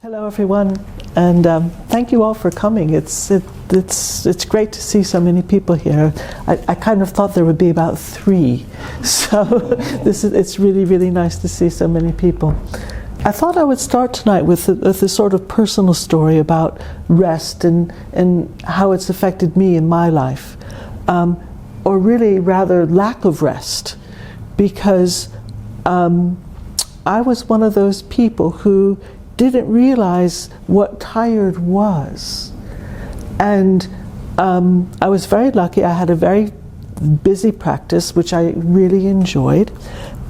Hello, everyone, and thank you all for coming. It's great to see so many people here. I kind of thought there would be about 3, so it's really nice to see so many people. I thought I would start tonight with a sort of personal story about rest and how it's affected me in my life, or really rather lack of rest, because I was one of those people who didn't realize what tired was. And I was very lucky. I had a very busy practice, which I really enjoyed.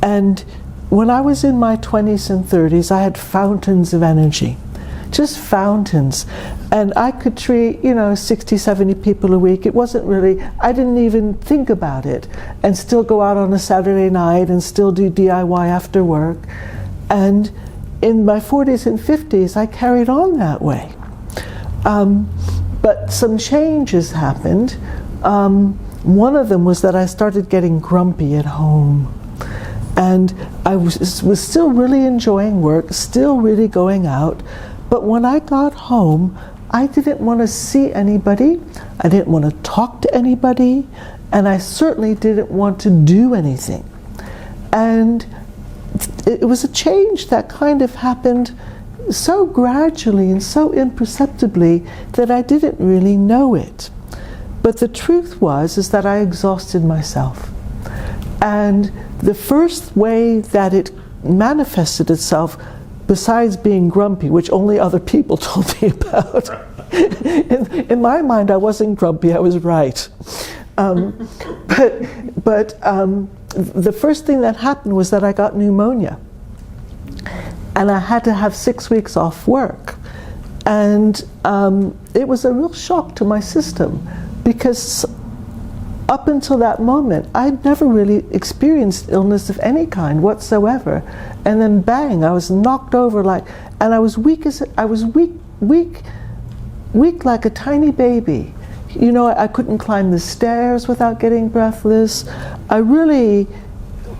And when I was in my 20s and 30s, I had fountains of energy, just fountains. And I could treat, 60, 70 people a week. It wasn't really, I didn't even think about it, and still go out on a Saturday night and still do DIY after work. And in my 40s and 50s, I carried on that way. But some changes happened. One of them was that I started getting grumpy at home. And I was still really enjoying work, still really going out. But when I got home, I didn't want to see anybody. I didn't want to talk to anybody. And I certainly didn't want to do anything. And it was a change that kind of happened so gradually and so imperceptibly that I didn't really know it. But the truth is that I exhausted myself. And the first way that it manifested itself, besides being grumpy, which only other people told me about, in my mind I wasn't grumpy, I was right. The first thing that happened was that I got pneumonia. And I had to have 6 weeks off work. And it was a real shock to my system, because up until that moment, I'd never really experienced illness of any kind whatsoever. And then bang, I was knocked over and I was weak like a tiny baby. I couldn't climb the stairs without getting breathless. I really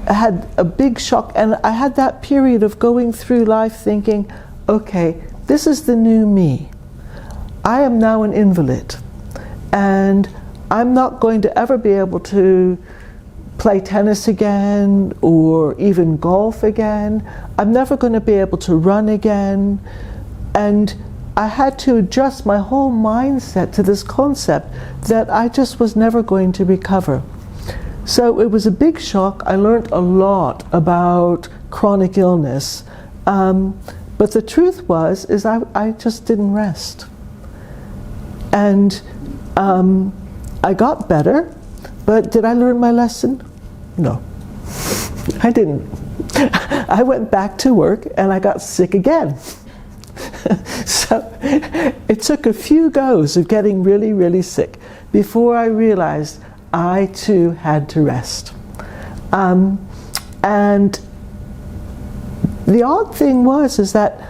had a big shock, and I had that period of going through life thinking, okay, this is the new me. I am now an invalid, and I'm not going to ever be able to play tennis again or even golf again. I'm never going to be able to run again. And I had to adjust my whole mindset to this concept that I just was never going to recover. So it was a big shock. I learned a lot about chronic illness. But the truth is I just didn't rest. And I got better, but did I learn my lesson? No, I didn't. I went back to work and I got sick again. So it took a few goes of getting really sick before I realized I too had to rest. And the odd thing is that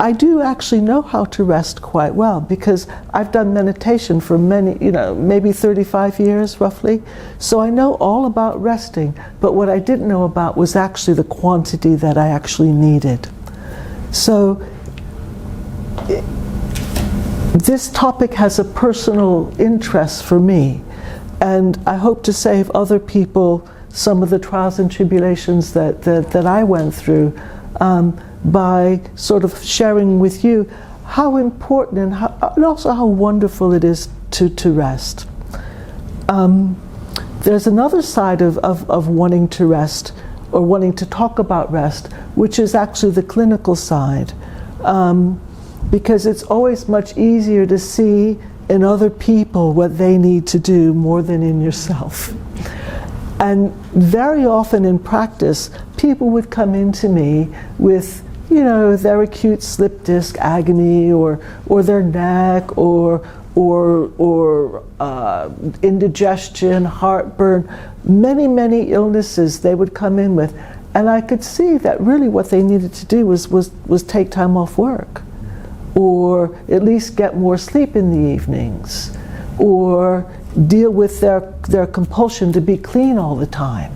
I do actually know how to rest quite well, because I've done meditation for many, maybe 35 years roughly. So I know all about resting, but what I didn't know about was actually the quantity that I actually needed. So this topic has a personal interest for me, and I hope to save other people some of the trials and tribulations that I went through, by sort of sharing with you how important and also how wonderful it is to rest. There's another side of wanting to rest, or wanting to talk about rest, which is actually the clinical side. Because it's always much easier to see in other people what they need to do more than in yourself. And very often in practice, people would come into me with, their acute slip disc agony, or their neck, or indigestion, heartburn, many illnesses they would come in with. And I could see that really what they needed to do was take time off work, or at least get more sleep in the evenings, or deal with their compulsion to be clean all the time.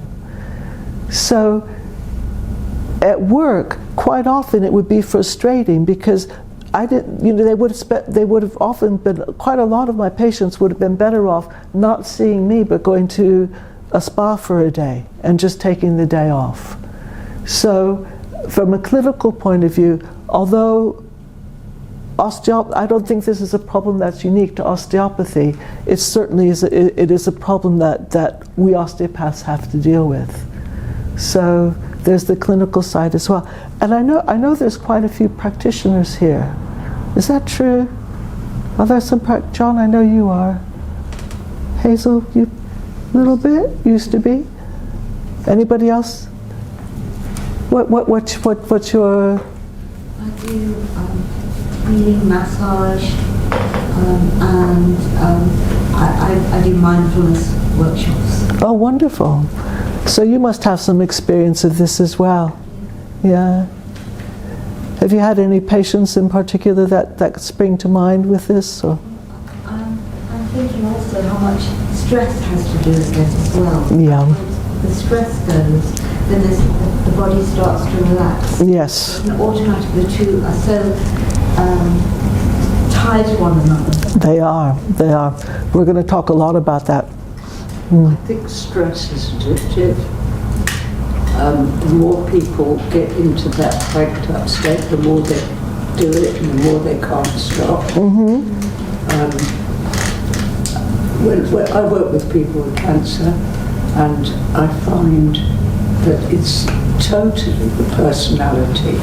So at work, quite often it would be frustrating, because I didn't, they would have often been, quite a lot of my patients would have been better off not seeing me, but going to a spa for a day and just taking the day off. So from a clinical point of view, although I don't think this is a problem that's unique to osteopathy, it certainly is, it is a problem that we osteopaths have to deal with. So there's the clinical side as well. And I know there's quite a few practitioners here. Is that true? Are there some, John, I know you are. Hazel, you a little bit, used to be. Anybody else? What's your? I do healing, massage, and I do mindfulness workshops. Oh, wonderful. So you must have some experience of this as well. Yeah. Have you had any patients in particular that spring to mind with this? Or? I'm thinking also how much stress has to do with this as well. Yeah. When the stress goes, then the body starts to relax. Yes. And automatically the two are so tied to one another. They are. We're going to talk a lot about that. I think stress is addictive. The more people get into that hyped up state, the more they do it and the more they can't stop. When I work with people with cancer, and I find that it's totally the personality.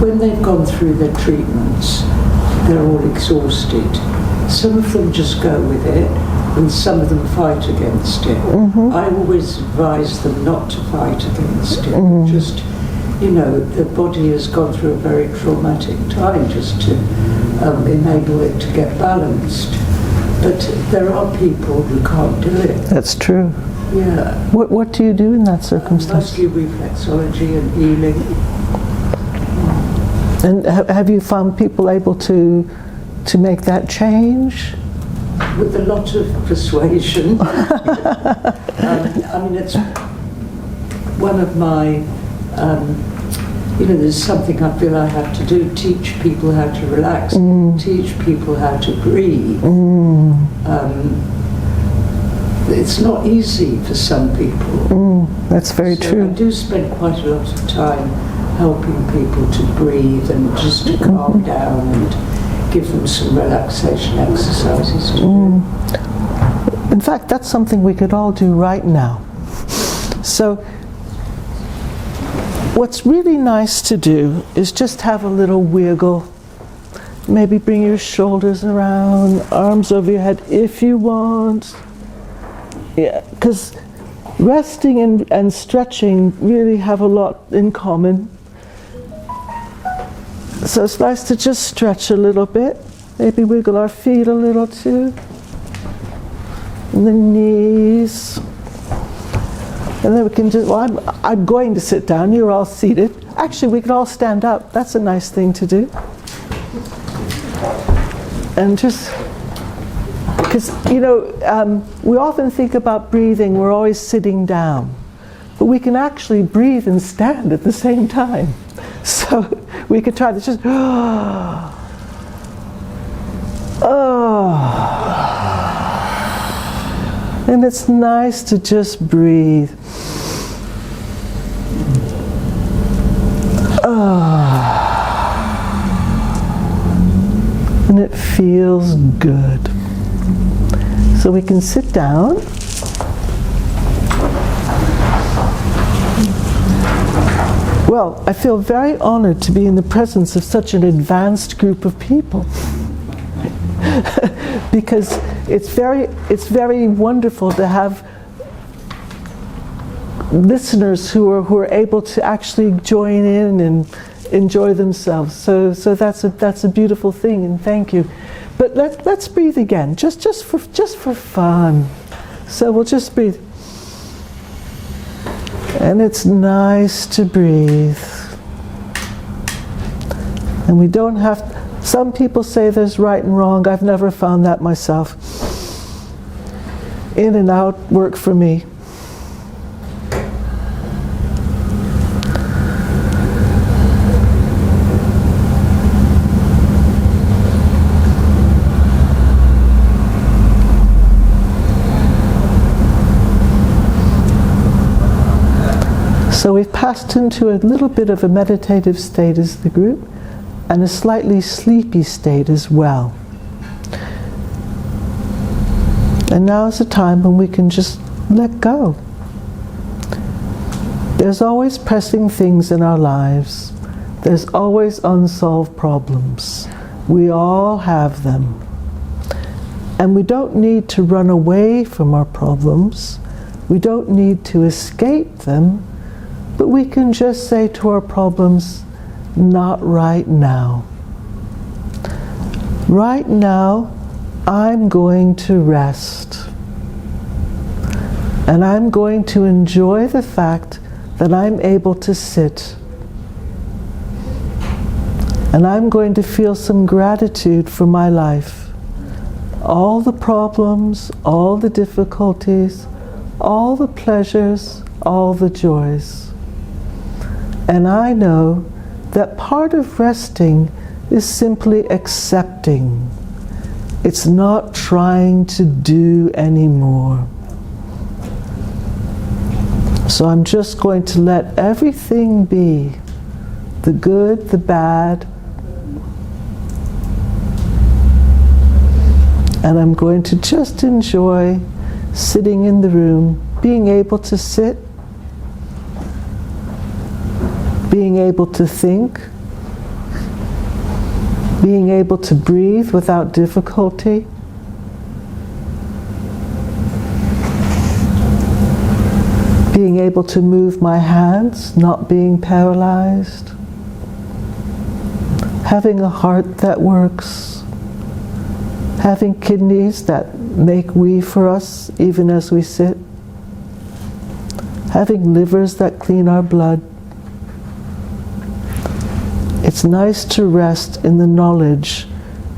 When they've gone through their treatments, they're all exhausted. Some of them just go with it, and some of them fight against it. I always advise them not to fight against it. Just, the body has gone through a very traumatic time just to enable it to get balanced. But there are people who can't do it. That's true. Yeah. What do you do in that circumstance? Mostly reflexology and healing. And have you found people able to make that change? With a lot of persuasion. It's one of my, there's something I feel I have to do, teach people how to relax, teach people how to breathe. It's not easy for some people. That's very true. I do spend quite a lot of time helping people to breathe and just to calm down and give them some relaxation exercises to do. In fact, that's something we could all do right now. So what's really nice to do is just have a little wiggle. Maybe bring your shoulders around, arms over your head if you want. Yeah, because resting and stretching really have a lot in common. So it's nice to just stretch a little bit. Maybe wiggle our feet a little too. And the knees. And then we can just, I'm going to sit down, you're all seated. Actually, we could all stand up. That's a nice thing to do. And just, because, we often think about breathing, we're always sitting down. But we can actually breathe and stand at the same time. So we could try this, just, and it's nice to just breathe. And it feels good. So we can sit down. Well, I feel very honored to be in the presence of such an advanced group of people. Because it's very wonderful to have listeners who are able to actually join in and enjoy themselves. So that's a beautiful thing, and thank you. But let's breathe again, just for fun. So we'll just breathe. And it's nice to breathe. And we don't have, some people say there's right and wrong. I've never found that myself. In and out work for me. So we've passed into a little bit of a meditative state as the group, and a slightly sleepy state as well. And now is a time when we can just let go. There's always pressing things in our lives. There's always unsolved problems. We all have them. And we don't need to run away from our problems. We don't need to escape them. But we can just say to our problems, not right now. Right now, I'm going to rest. And I'm going to enjoy the fact that I'm able to sit. And I'm going to feel some gratitude for my life. All the problems, all the difficulties, all the pleasures, all the joys. And I know that part of resting is simply accepting. It's not trying to do anymore. So I'm just going to let everything be, the good, the bad, and I'm going to just enjoy sitting in the room, being able to sit, being able to think, being able to breathe without difficulty, being able to move my hands, not being paralyzed, having a heart that works, having kidneys that make wee for us even as we sit, having livers that clean our blood. It's nice to rest in the knowledge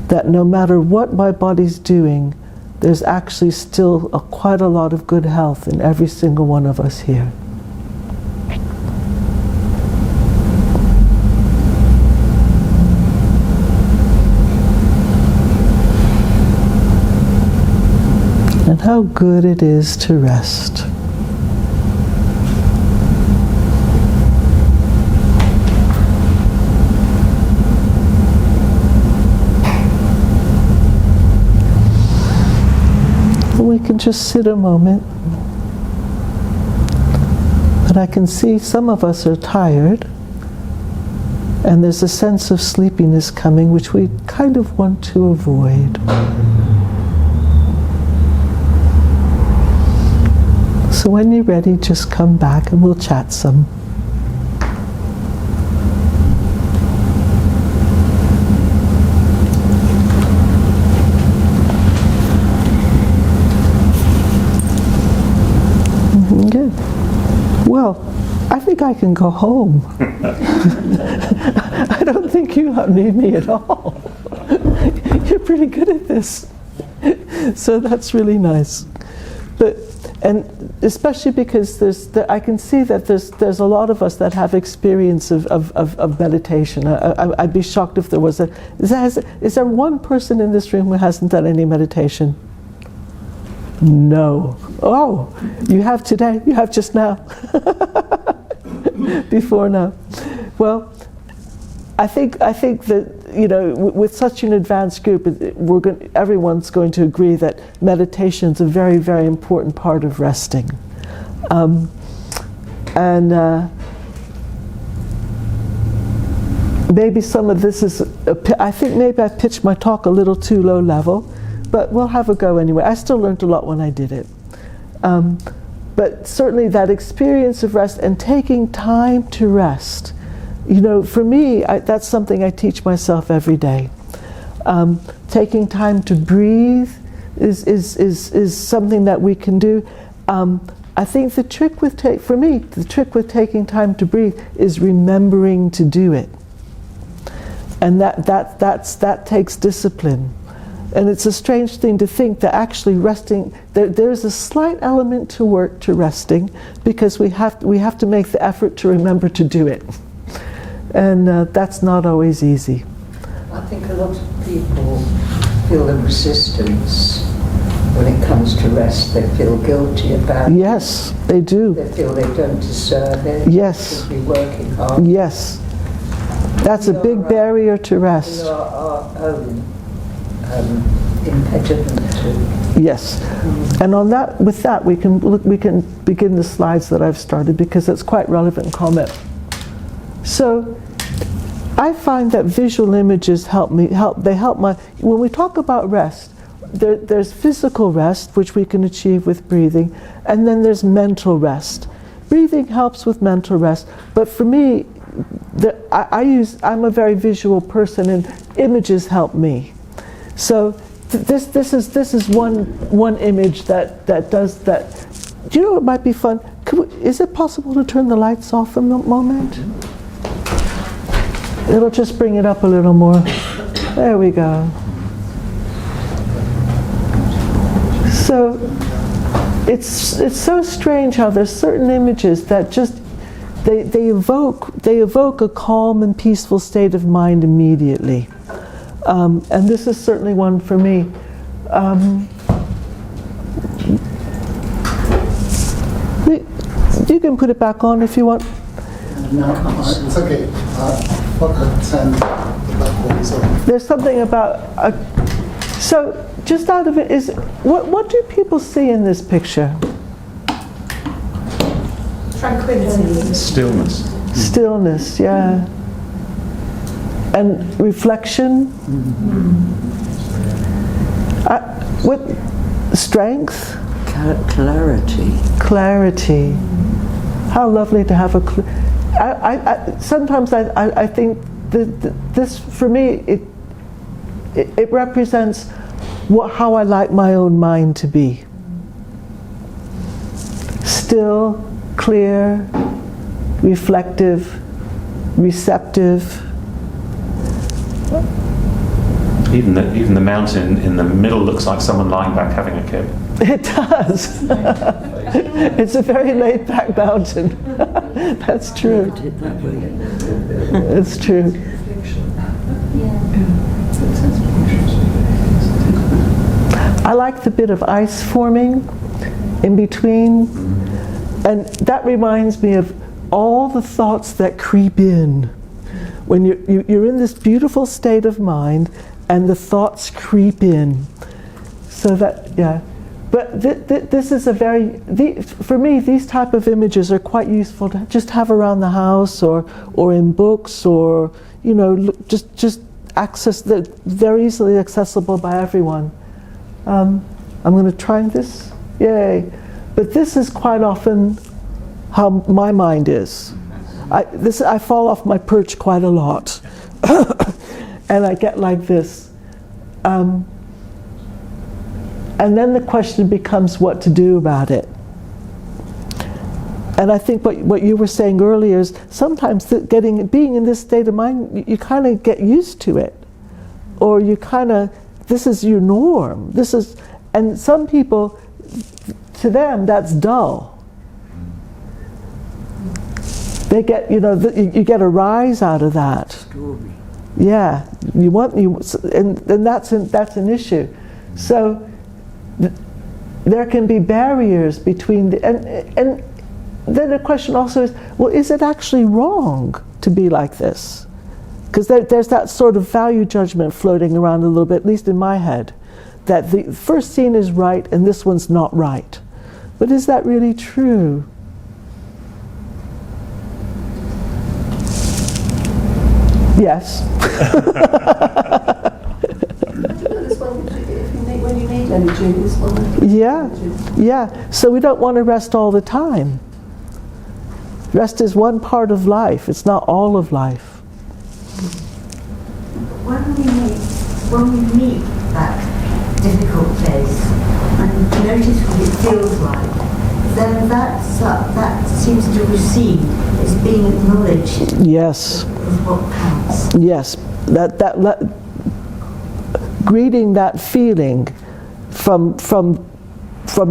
that no matter what my body's doing, there's actually still quite a lot of good health in every single one of us here. And how good it is to rest. We can just sit a moment. And I can see some of us are tired, and there's a sense of sleepiness coming, which we kind of want to avoid. So when you're ready, just come back and we'll chat some. Good. Well, I think I can go home. I don't think you need me at all. You're pretty good at this. So that's really nice. And especially because I can see that there's a lot of us that have experience of meditation. I'd be shocked if there was is there one person in this room who hasn't done any meditation? No. Oh, you have today. You have just now. Before now. Well, I think that, you know, with such an advanced group, everyone's going to agree that meditation is a very, very important part of resting. Maybe some of this is, I think maybe I pitched my talk a little too low level, but we'll have a go anyway. I still learned a lot when I did it. But certainly that experience of rest and taking time to rest, you know, for me, that's something I teach myself every day. Taking time to breathe is something that we can do. I think the trick with taking time to breathe is remembering to do it, and that takes discipline. And it's a strange thing to think that actually resting, there's a slight element to work to resting, because we have to make the effort to remember to do it. And that's not always easy. I think a lot of people feel a resistance when it comes to rest, they feel guilty about it. Yes, they do. They feel they don't deserve it. Yes. Should be working hard. Yes. That's a big barrier to rest. We are our own impediment to. Yes. And on that, with that, we can begin the slides that I've started, because it's quite relevant comment. So, I find that visual images help me. When we talk about rest, there's physical rest, which we can achieve with breathing, and then there's mental rest. Breathing helps with mental rest, but for me, I'm a very visual person, and images help me. So this is one image that does that. Do you know what might be fun? Is it possible to turn the lights off a moment? It'll just bring it up a little more. There we go. So it's so strange how there's certain images that just they evoke a calm and peaceful state of mind immediately, and this is certainly one for me. You can put it back on if you want. No, it's okay. There's something about so just out of it is what do people see in this picture? Tranquility. Stillness. Stillness, yeah. And reflection. With strength. Clarity. Clarity. How lovely to have sometimes I think this for me it represents how I like my own mind to be. Still, clear, reflective, receptive. Even the mountain in the middle looks like someone lying back having a kip. It does. It's a very laid-back mountain. That's true. It's true. I like the bit of ice forming in between, and that reminds me of all the thoughts that creep in when you're in this beautiful state of mind, and the thoughts creep in. So that, yeah. But this is for me, these type of images are quite useful to just have around the house, or in books, or just access. They're easily accessible by everyone. I'm going to try this. Yay! But this is quite often how my mind is. I fall off my perch quite a lot, and I get like this. And then the question becomes what to do about it. And I think what you were saying earlier is sometimes being in this state of mind, you kind of get used to it, or this is your norm. And some people, to them, that's dull. They get, you get a rise out of that. Story. Yeah, and that's an issue. So there can be barriers between and then the question also is, well, is it actually wrong to be like this? Because there's that sort of value judgment floating around a little bit, at least in my head, that the first scene is right and this one's not right. But is that really true? Yes. When you need energy, this one. Yeah. So we don't want to rest all the time. Rest is one part of life. It's not all of life. When we meet that difficult place and notice what it feels like, then that seems to recede. It's being acknowledged. Yes. Is what counts. Yes. That greeting that feeling from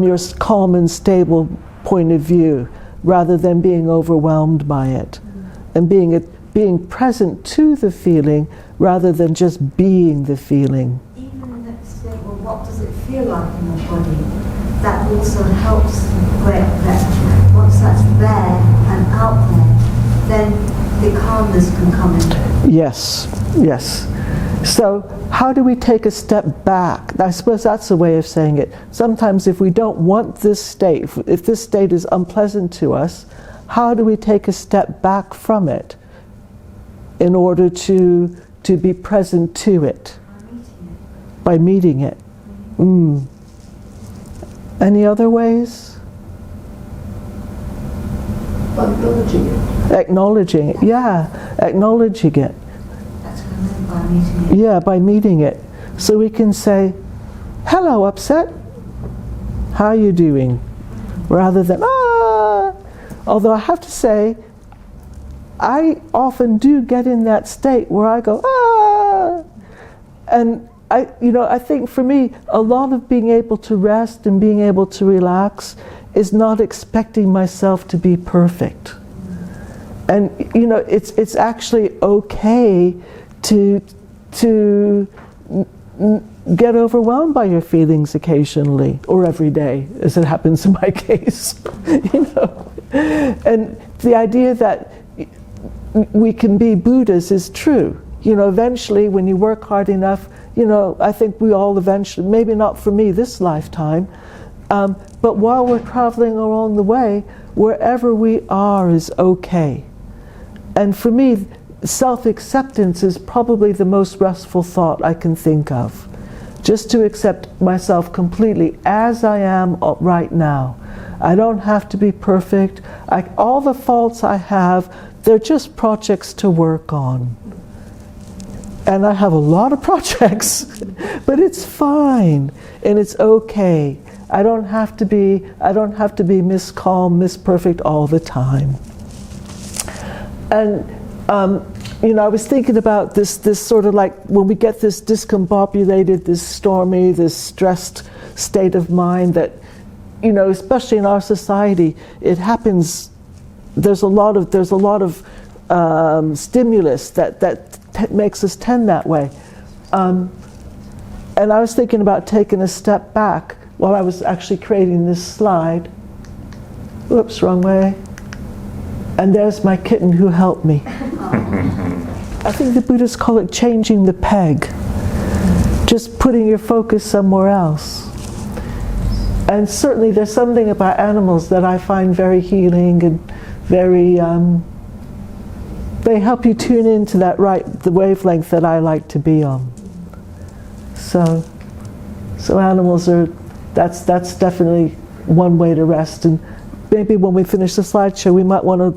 your calm and stable point of view, rather than being overwhelmed by it, and being present to the feeling rather than just being the feeling. Even in that state, well, what does it feel like in your body, that also helps where once that's there and out there, then the calmness can come in. Yes, yes. So how do we take a step back? I suppose that's a way of saying it. Sometimes if we don't want this state, if this state is unpleasant to us, how do we take a step back from it in order to be present to it? By meeting it. Any other ways? By acknowledging it. Acknowledging it, yeah, acknowledging it. That's what I meant by meeting it. Yeah, by meeting it. So we can say, hello, upset. How are you doing? Rather than, ah. Although I have to say, I often do get in that state where I go, ah. And I think for me, a lot of being able to rest and being able to relax is not expecting myself to be perfect. And it's actually okay to get overwhelmed by your feelings occasionally, or every day, as it happens in my case. And the idea that we can be Buddhas is true. Eventually, when you work hard enough, I think we all eventually, maybe not for me this lifetime, but while we're traveling along the way, wherever we are is okay. And for me, self-acceptance is probably the most restful thought I can think of. Just to accept myself completely as I am right now. I don't have to be perfect. All the faults I have, they're just projects to work on. And I have a lot of projects, but it's fine and it's okay. I don't have to be Miss Calm, Miss Perfect all the time. And I was thinking about this sort of like when we get this discombobulated, this stormy, this stressed state of mind that, especially in our society, it happens. There's a lot of stimulus that makes us tend that way. And I was thinking about taking a step back while I was actually creating this slide. Oops, wrong way. And there's my kitten who helped me. I think the Buddhists call it changing the peg. Just putting your focus somewhere else. And certainly there's something about animals that I find very healing and very, they help you tune into the wavelength that I like to be on. So animals that's definitely one way to rest. And maybe when we finish the slideshow, we might want to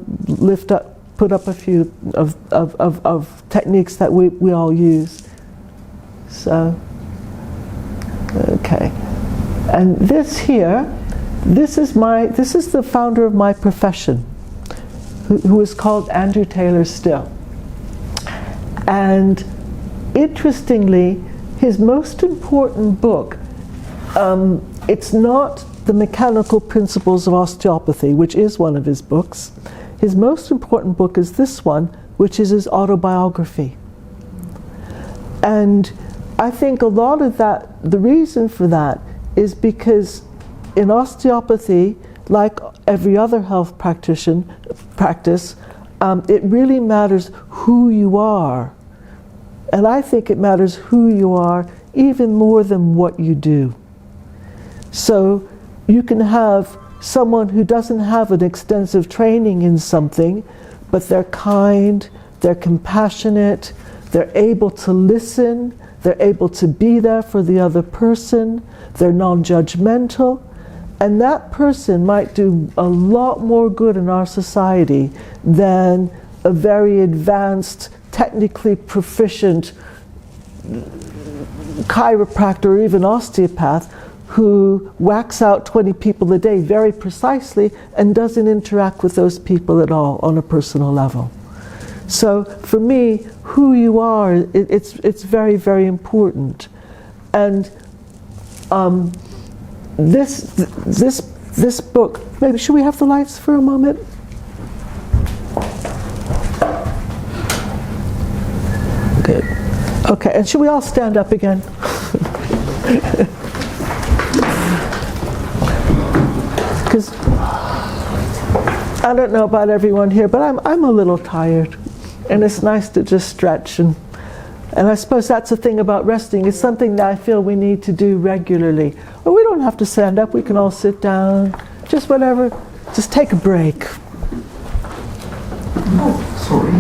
put up a few of techniques that we all use. So, okay. And this here, this is the founder of my profession, who is called Andrew Taylor Still. And interestingly, his most important book, it's not The Mechanical Principles of Osteopathy, which is one of his books. His most important book is this one, which is his autobiography. And I think a lot of that, the reason for that is because in osteopathy, like every other health practice, it really matters who you are. And I think it matters who you are even more than what you do. So you can have someone who doesn't have an extensive training in something, but they're kind, they're compassionate, they're able to listen, they're able to be there for the other person, they're non-judgmental, and that person might do a lot more good in our society than a very advanced, technically proficient chiropractor or even osteopath who whacks out 20 people a day very precisely and doesn't interact with those people at all on a personal level. So for me, who you are, it's very, very important. And this book, maybe should we have the lights for a moment? Good. Okay, and should we all stand up again? because I don't know about everyone here, but I'm a little tired, and it's nice to just stretch. And I suppose that's the thing about resting. It's something that I feel we need to do regularly. Well, we don't have to stand up. We can all sit down, just whatever. Just take a break. Sorry.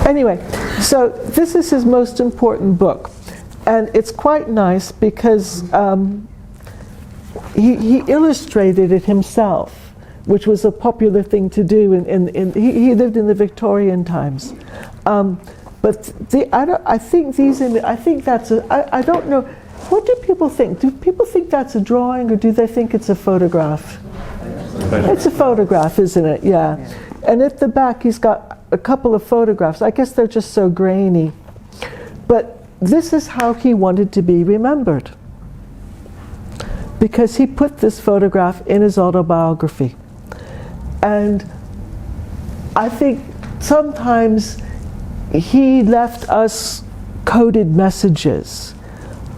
Anyway, so this is his most important book, and it's quite nice because he illustrated it himself, which was a popular thing to do. He lived in the Victorian times, but I think that's I don't know. What do people think? Do people think that's a drawing, or do they think it's a photograph? It's a photograph, isn't it? Yeah. And at the back, he's got a couple of photographs. I guess they're just so grainy. But this is how he wanted to be remembered, because he put this photograph in his autobiography. And I think sometimes he left us coded messages,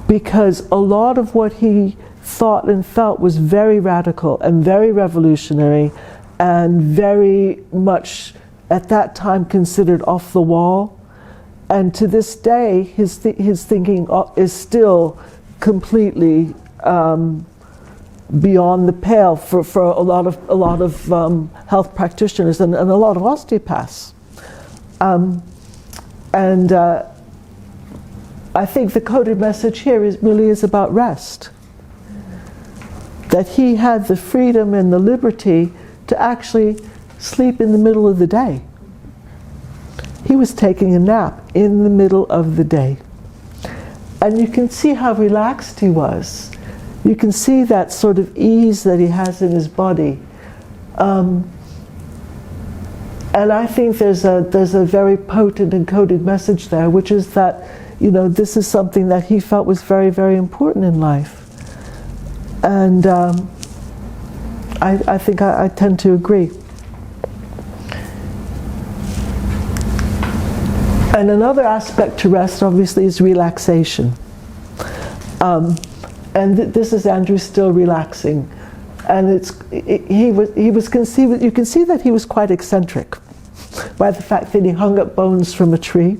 because a lot of what he thought and felt was very radical and very revolutionary and very much at that time considered off the wall. And to this day, his thinking is still completely beyond the pale for a lot of health practitioners and a lot of osteopaths. I think the coded message here really is about rest. That he had the freedom and the liberty to actually sleep in the middle of the day. He was taking a nap in the middle of the day. And you can see how relaxed he was. You can see that sort of ease that he has in his body. And I think there's a very potent and coded message there, which is that, this is something that he felt was very, very important in life. And I think I tend to agree. And another aspect to rest, obviously, is relaxation. And this is Andrew still relaxing. And he was conceived. You can see that he was quite eccentric by the fact that he hung up bones from a tree.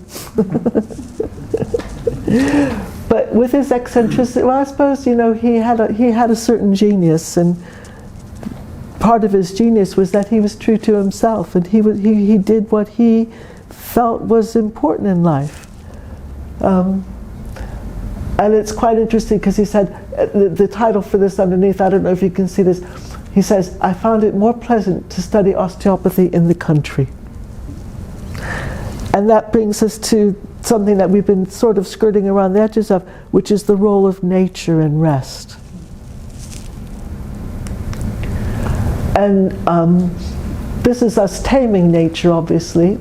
But with his eccentricity, well, I suppose he had a certain genius, and part of his genius was that he was true to himself, and he did what he felt was important in life. And it's quite interesting because he said, the title for this underneath, I don't know if you can see this, he says, "I found it more pleasant to study osteopathy in the country." And that brings us to something that we've been sort of skirting around the edges of, which is the role of nature and rest. And this is us taming nature, obviously.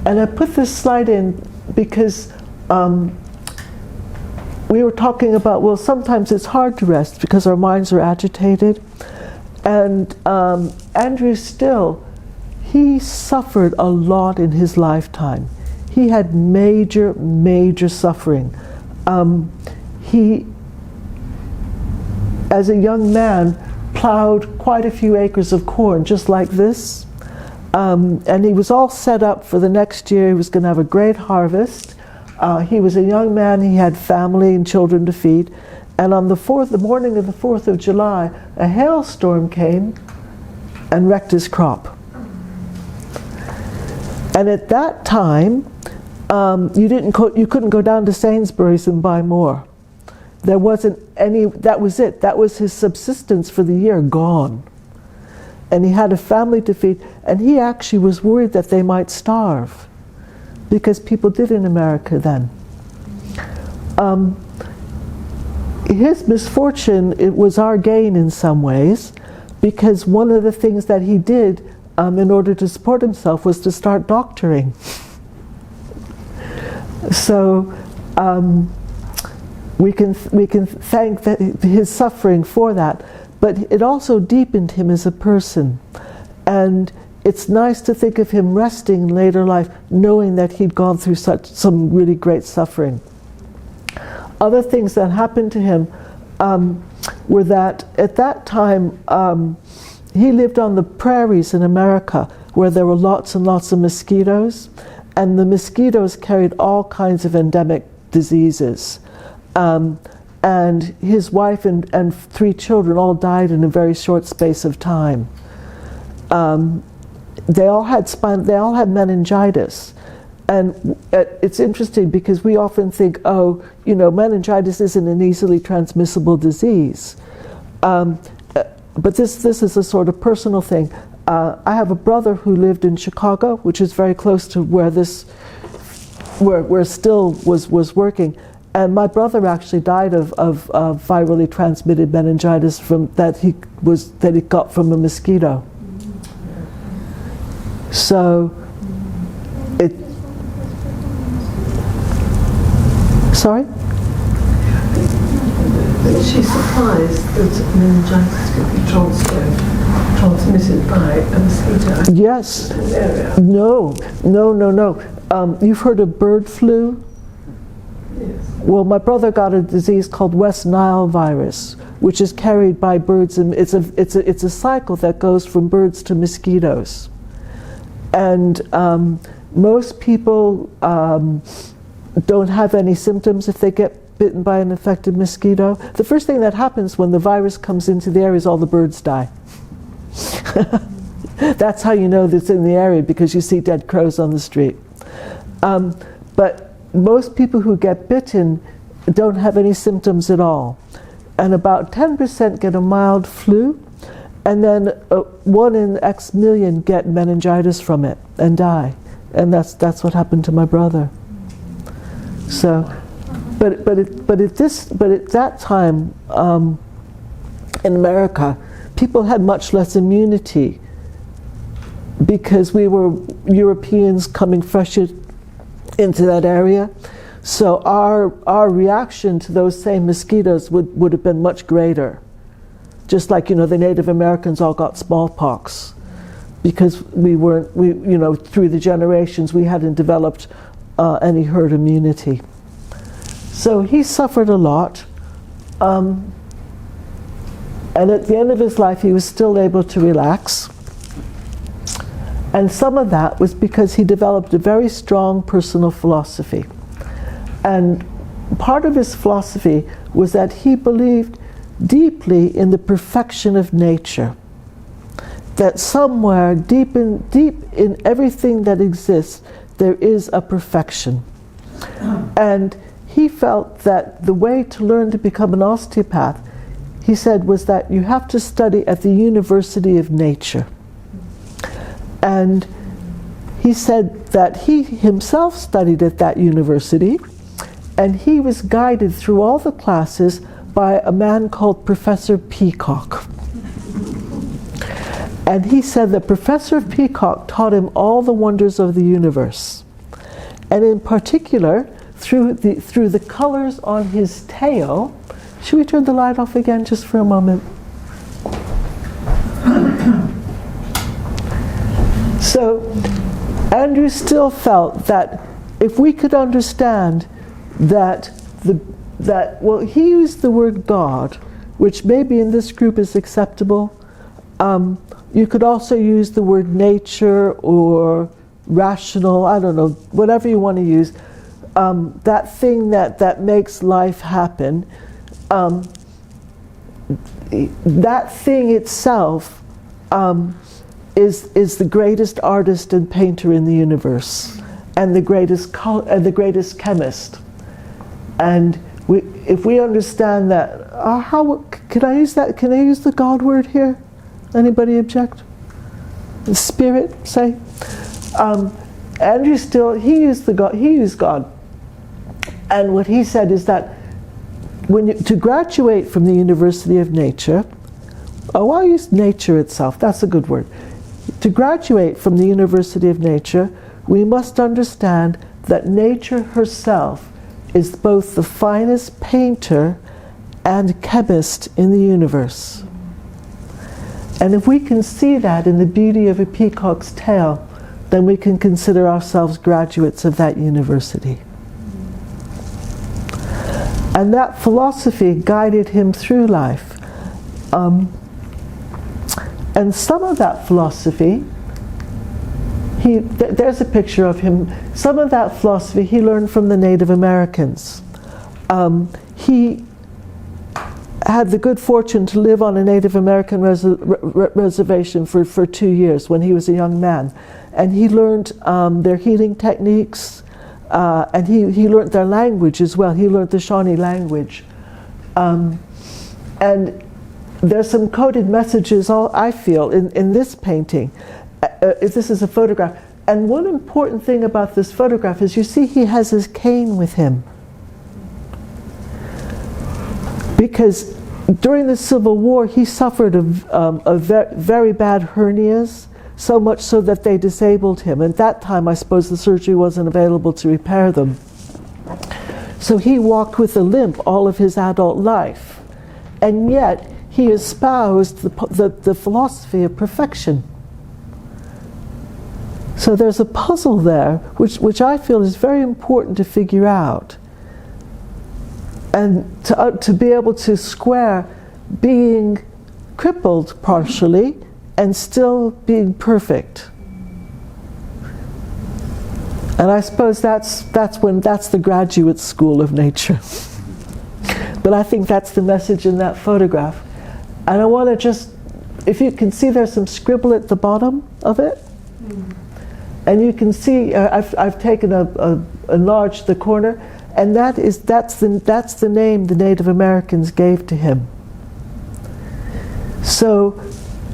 And I put this slide in because we were talking about, well, sometimes it's hard to rest because our minds are agitated. And Andrew Still, he suffered a lot in his lifetime. He had major, major suffering. He, as a young man, plowed quite a few acres of corn, just like this. And he was all set up for the next year. He was going to have a great harvest. He was a young man. He had family and children to feed. And on the morning of the 4th of July, a hailstorm came and wrecked his crop. And at that time, you couldn't go down to Sainsbury's and buy more. There wasn't any, that was it. That was his subsistence for the year gone. And he had a family to feed, and he actually was worried that they might starve, because people did in America then. His misfortune, it was our gain in some ways, because one of the things that he did in order to support himself was to start doctoring. So we can thank his suffering for that, but it also deepened him as a person. And it's nice to think of him resting in later life, knowing that he'd gone through some really great suffering. Other things that happened to him, were that at that time he lived on the prairies in America where there were lots and lots of mosquitoes, and the mosquitoes carried all kinds of endemic diseases. And his wife and 3 children all died in a very short space of time. They all had meningitis. And it's interesting because we often think, oh, you know, meningitis isn't an easily transmissible disease. But this is a sort of personal thing. I have a brother who lived in Chicago, which is very close to where Still was working. And my brother actually died of virally transmitted meningitis that he got from a mosquito. So sorry? She's surprised that meningitis could be transmitted by a mosquito. Yes. In the area. No. You've heard of bird flu? Yes. Well, my brother got a disease called West Nile virus, which is carried by birds, and it's a cycle that goes from birds to mosquitoes. And most people don't have any symptoms if they get bitten by an infected mosquito. The first thing that happens when the virus comes into the area is all the birds die. That's how you know that it's in the area, because you see dead crows on the street. But most people who get bitten don't have any symptoms at all. And about 10% get a mild flu, and then 1 in X million get meningitis from it and die. And that's what happened to my brother. So, but at that time in America, people had much less immunity because we were Europeans coming fresh into that area. So our reaction to those same mosquitoes would have been much greater. Just like, you know, the Native Americans all got smallpox because through the generations we hadn't developed any herd immunity. So he suffered a lot. And at the end of his life, he was still able to relax. And some of that was because he developed a very strong personal philosophy. And part of his philosophy was that he believed deeply in the perfection of nature. That somewhere deep in everything that exists, there is a perfection. And he felt that the way to learn to become an osteopath, he said, was that you have to study at the University of Nature. And he said that he himself studied at that university, and he was guided through all the classes by a man called Professor Peacock. And he said that Professor Peacock taught him all the wonders of the universe. And in particular, through the colors on his tail. Should we turn the light off again just for a moment? So Andrew still felt that if we could understand that he used the word God, which maybe in this group is acceptable. You could also use the word nature or rational, I don't know, whatever you want to use. That thing that makes life happen, that thing itself is the greatest artist and painter in the universe, and the greatest chemist. And if we understand that, how can I use that? Can I use the God word here? Anybody object? The Spirit, say. Andrew he used God. And what he said is that to graduate from the University of Nature, I'll use nature itself, that's a good word. To graduate from the University of Nature, we must understand that nature herself is both the finest painter and chemist in the universe. And if we can see that in the beauty of a peacock's tail, then we can consider ourselves graduates of that university. And that philosophy guided him through life. And some of that philosophy, there's a picture of him. Some of that philosophy he learned from the Native Americans. He had the good fortune to live on a Native American reservation for 2 years when he was a young man. And he learned their healing techniques, and he learned their language as well. He learned the Shawnee language. And there's some coded messages, I feel, in this painting. This is a photograph. And one important thing about this photograph is you see he has his cane with him. Because during the Civil War, he suffered very bad hernias, so much so that they disabled him. At that time, I suppose the surgery wasn't available to repair them. So he walked with a limp all of his adult life. And yet, he espoused the philosophy of perfection. So there's a puzzle there, which I feel is very important to figure out. And to be able to square being crippled partially and still being perfect. And I suppose that's the graduate school of nature. But I think that's the message in that photograph. And I want to just, if you can see, there's some scribble at the bottom of it. And you can see, I've taken enlarged the corner, and that's the name the Native Americans gave to him. So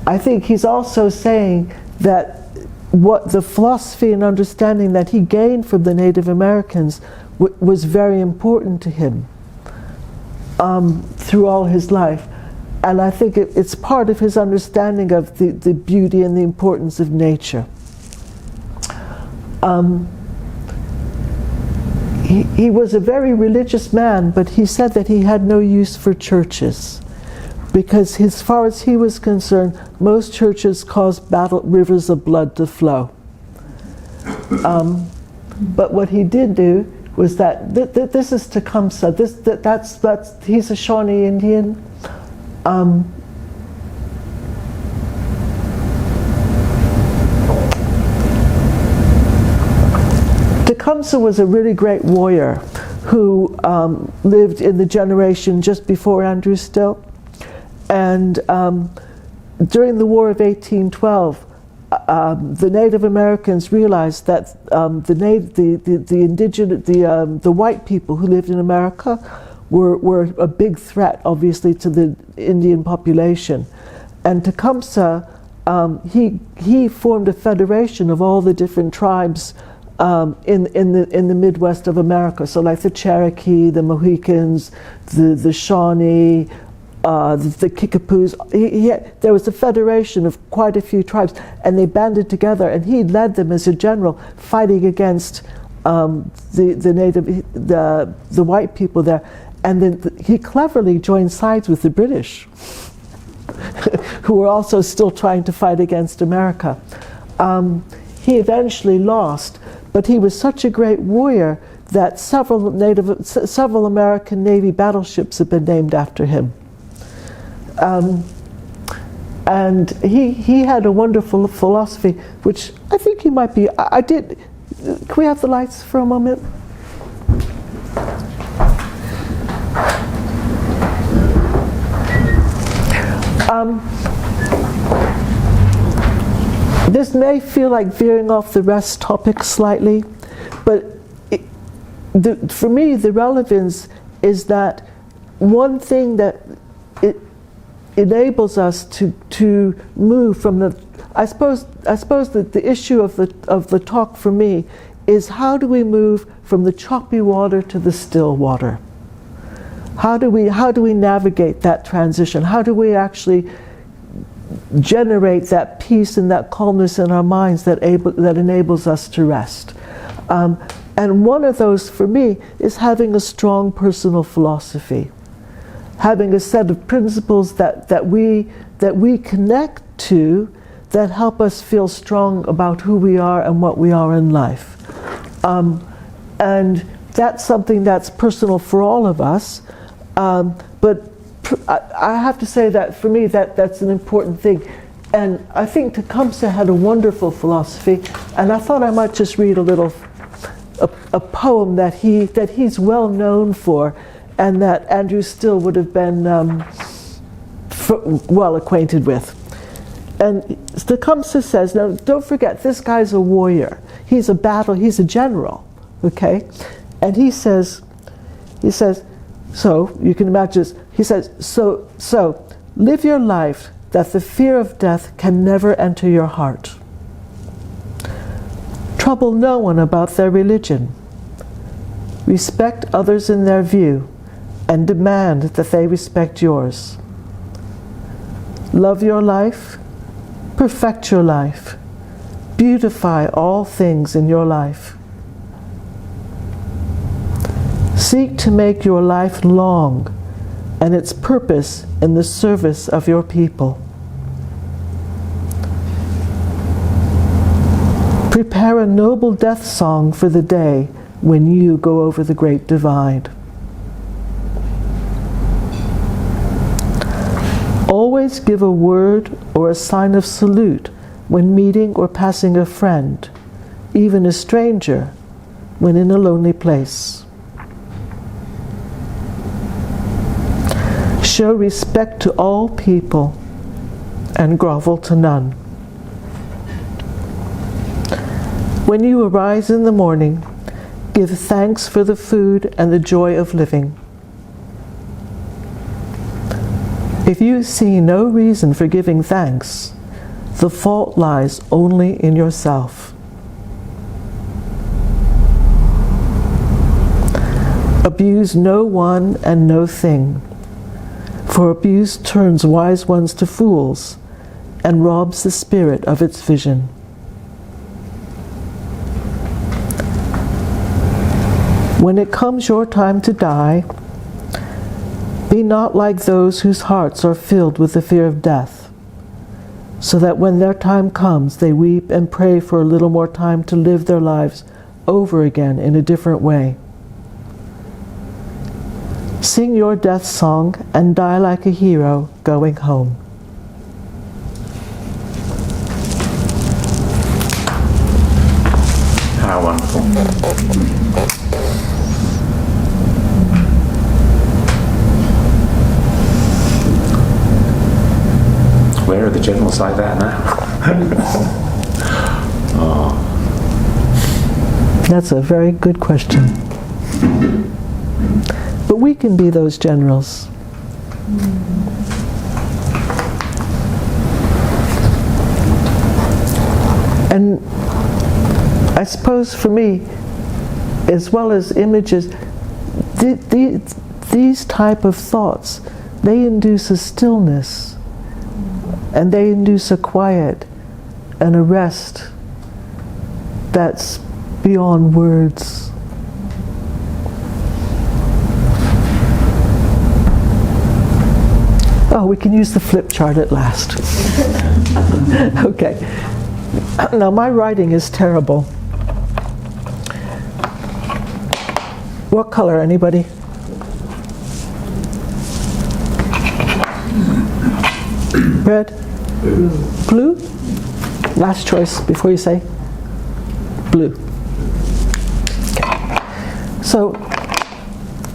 I think he's also saying that what the philosophy and understanding that he gained from the Native Americans was very important to him through all his life. And I think it's part of his understanding of the beauty and the importance of nature. He was a very religious man, but he said that he had no use for churches, because as far as he was concerned, most churches caused rivers of blood to flow. But what he did do was that this is Tecumseh. He's a Shawnee Indian. Tecumseh was a really great warrior who lived in the generation just before Andrew Still. And during the War of 1812, the Native Americans realized that the white people who lived in America were a big threat, obviously, to the Indian population. And Tecumseh, he formed a federation of all the different tribes in the Midwest of America. So like the Cherokee, the Mohicans, the Shawnee, the Kickapoos. There was a federation of quite a few tribes, and they banded together, and he led them as a general, fighting against the white people there. And then he cleverly joined sides with the British, who were also still trying to fight against America. He eventually lost, but he was such a great warrior that several American Navy battleships have been named after him. And he had a wonderful philosophy, which I think he might be. Can we have the lights for a moment? This may feel like veering off the rest topic slightly, but for me the relevance is that one thing that it enables us to move from the. I suppose that the issue of the talk for me is, how do we move from the choppy water to the still water? How do we navigate that transition? How do we actually generate that peace and that calmness in our minds that enables us to rest? And one of those for me is having a strong personal philosophy, having a set of principles that we connect to, that help us feel strong about who we are and what we are in life. And that's something that's personal for all of us. But I have to say that for me that's an important thing. And I think Tecumseh had a wonderful philosophy, and I thought I might just read a poem that he's well known for, and that Andrew Still would have been well acquainted with. And Tecumseh says, now don't forget, this guy's a warrior. He's a general, okay? And he says, so you can imagine this, he says, so live your life that the fear of death can never enter your heart. Trouble no one about their religion. Respect others in their view, and demand that they respect yours. Love your life, perfect your life, beautify all things in your life. Seek to make your life long and its purpose in the service of your people. Prepare a noble death song for the day when you go over the Great Divide. Always give a word or a sign of salute when meeting or passing a friend, even a stranger, when in a lonely place. Show respect to all people and grovel to none. When you arise in the morning, give thanks for the food and the joy of living. If you see no reason for giving thanks, the fault lies only in yourself. Abuse no one and no thing, for abuse turns wise ones to fools and robs the spirit of its vision. When it comes your time to die, be not like those whose hearts are filled with the fear of death, so that when their time comes, they weep and pray for a little more time to live their lives over again in a different way. Sing your death song and die like a hero going home. How wonderful. Where are the generals like that now? Oh. That's a very good question. But we can be those generals. And I suppose for me, as well as images, these type of thoughts, they induce a stillness, and they induce a quiet and a rest that's beyond words. Oh, we can use the flip chart at last. Okay. Now, my writing is terrible. What color, anybody? Red? Blue? Last choice before you say blue. Okay. So,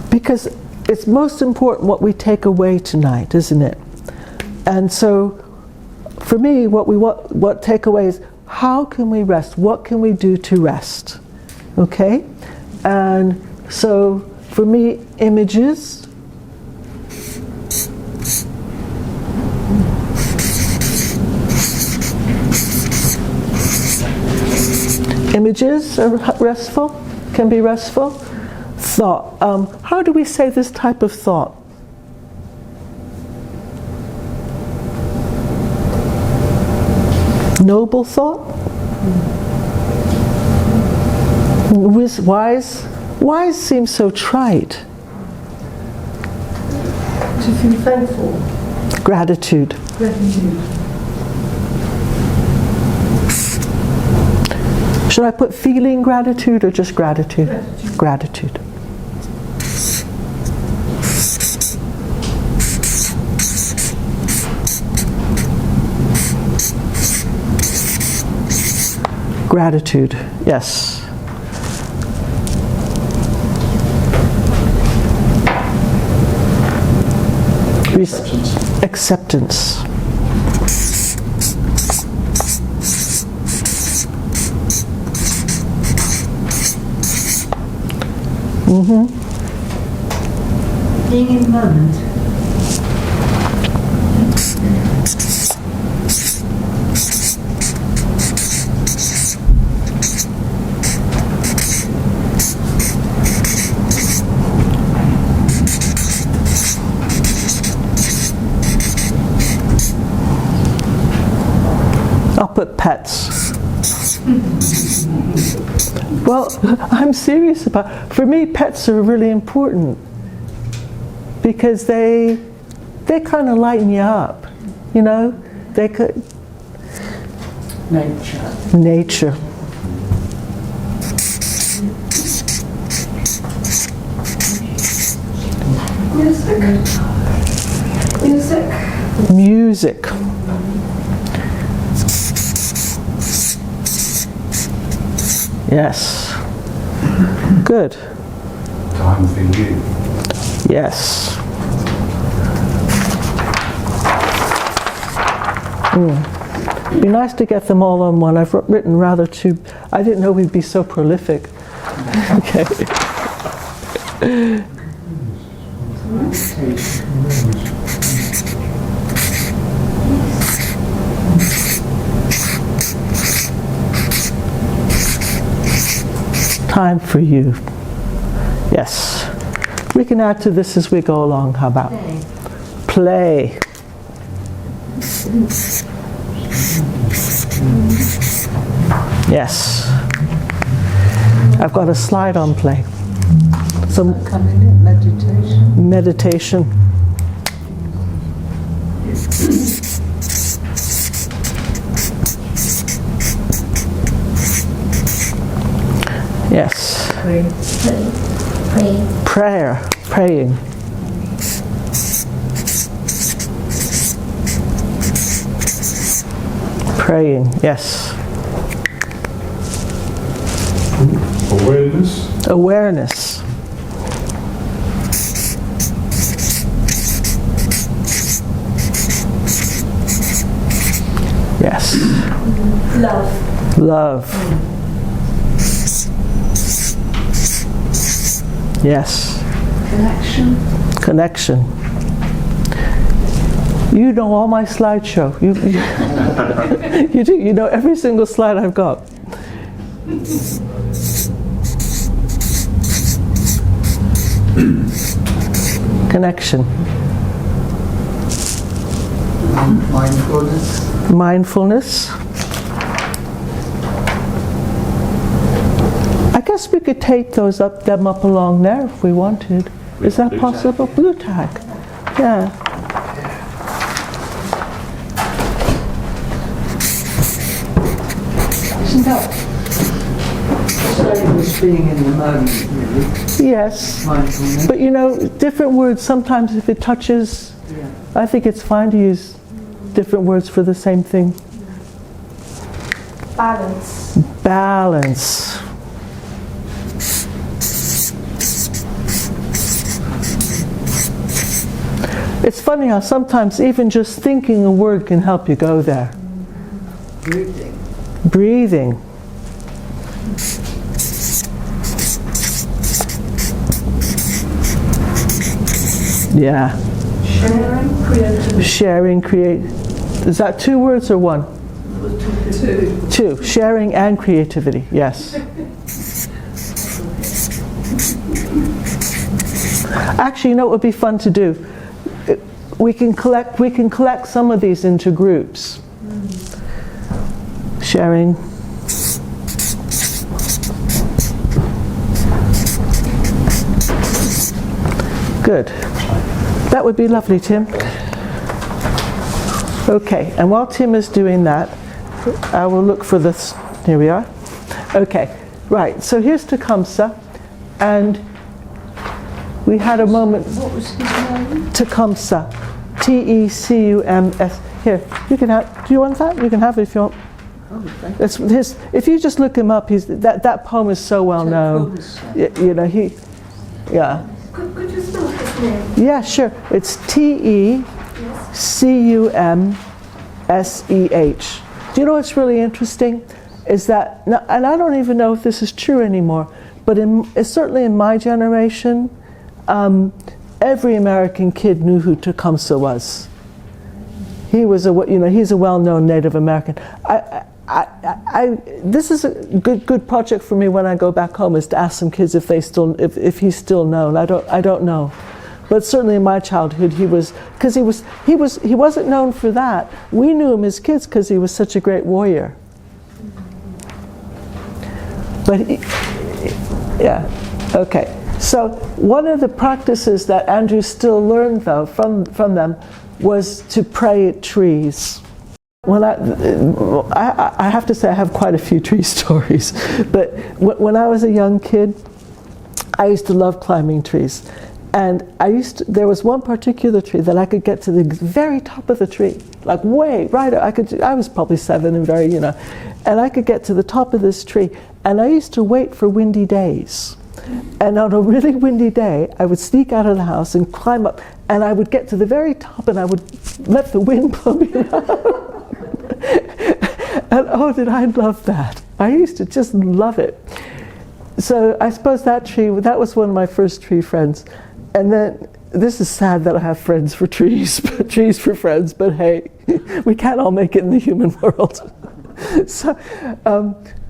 because it's most important what we take away tonight, isn't it? And so, for me, what takeaway is, how can we rest? What can we do to rest? Okay? And so, for me, images. Images are restful, can be restful. Thought. How do we say this type of thought? Noble thought? Wise? Wise seems so trite. To feel thankful. Gratitude. Gratitude. Should I put feeling gratitude or just gratitude? Gratitude. Gratitude. Gratitude, yes. Acceptance. Being in the moment. I'll put pets. Well, I'm serious about, for me, pets are really important because they kind of lighten you up, you know? They could. Nature. Music. Yes. Good. Time for you. Yes. Be nice to get them all on one. I've written rather too. I didn't know we'd be so prolific. Okay. Time for you. Yes. We can add to this as we go along. How about? Play. Yes. I've got a slide on play. Some Meditation. meditation. Yes. Prayer. Praying. Praying, yes. Awareness. Awareness. Yes. Love. Love. Yes. Connection. Connection. You know all my slideshow. You do. You know every single slide I've got. Connection. Mindfulness. Mindfulness. I guess we could take them up along there if we wanted. Is that possible? Blue tag. Yeah. Isn't that same as being in the moment, really? Yes. Mindfulness. But you know, different words, sometimes if it touches, I think it's fine to use different words for the same thing. Balance. Balance. It's funny how sometimes even just thinking a word can help you go there. Breathing. Breathing. Yeah. Sharing, creativity. Sharing, create. Is that two words or one? Two. Sharing and creativity. Yes. Actually, you know what would be fun to do? We can collect some of these into groups. Sharing. Good. That would be lovely, Tim. Okay, and while Tim is doing that, I will look for this. Here we are. Okay, right, so here's Tecumseh, and we had a moment. What was his name? Tecumseh. Tecums. Here, you can have. Do you want that? You can have it if you want. Oh, thank That's his. If you just look him up, that poem is so well known. You know, yeah. Could you spell his name? Yeah, sure. It's Tecumseh. Do you know what's really interesting? Is that, and I don't even know if this is true anymore, but certainly in my generation, every American kid knew who Tecumseh was. He's a well-known Native American. This is a good project for me when I go back home, is to ask some kids if he's still known. I don't know, but certainly in my childhood he wasn't known for that. We knew him as kids because he was such a great warrior. But yeah, okay. So one of the practices that Andrew still learned though from them was to pray at trees. When I have to say I have quite a few tree stories, but when I was a young kid, I used to love climbing trees, and there was one particular tree that I could get to the very top of the tree, like way right. I was probably 7 and and I could get to the top of this tree, and I used to wait for windy days. And on a really windy day, I would sneak out of the house and climb up, and I would get to the very top, and I would let the wind blow me out. And oh, did I love that. I used to just love it. So I suppose that was one of my first tree friends. And then, this is sad that I have friends for trees, trees for friends, but hey, we can't all make it in the human world. So,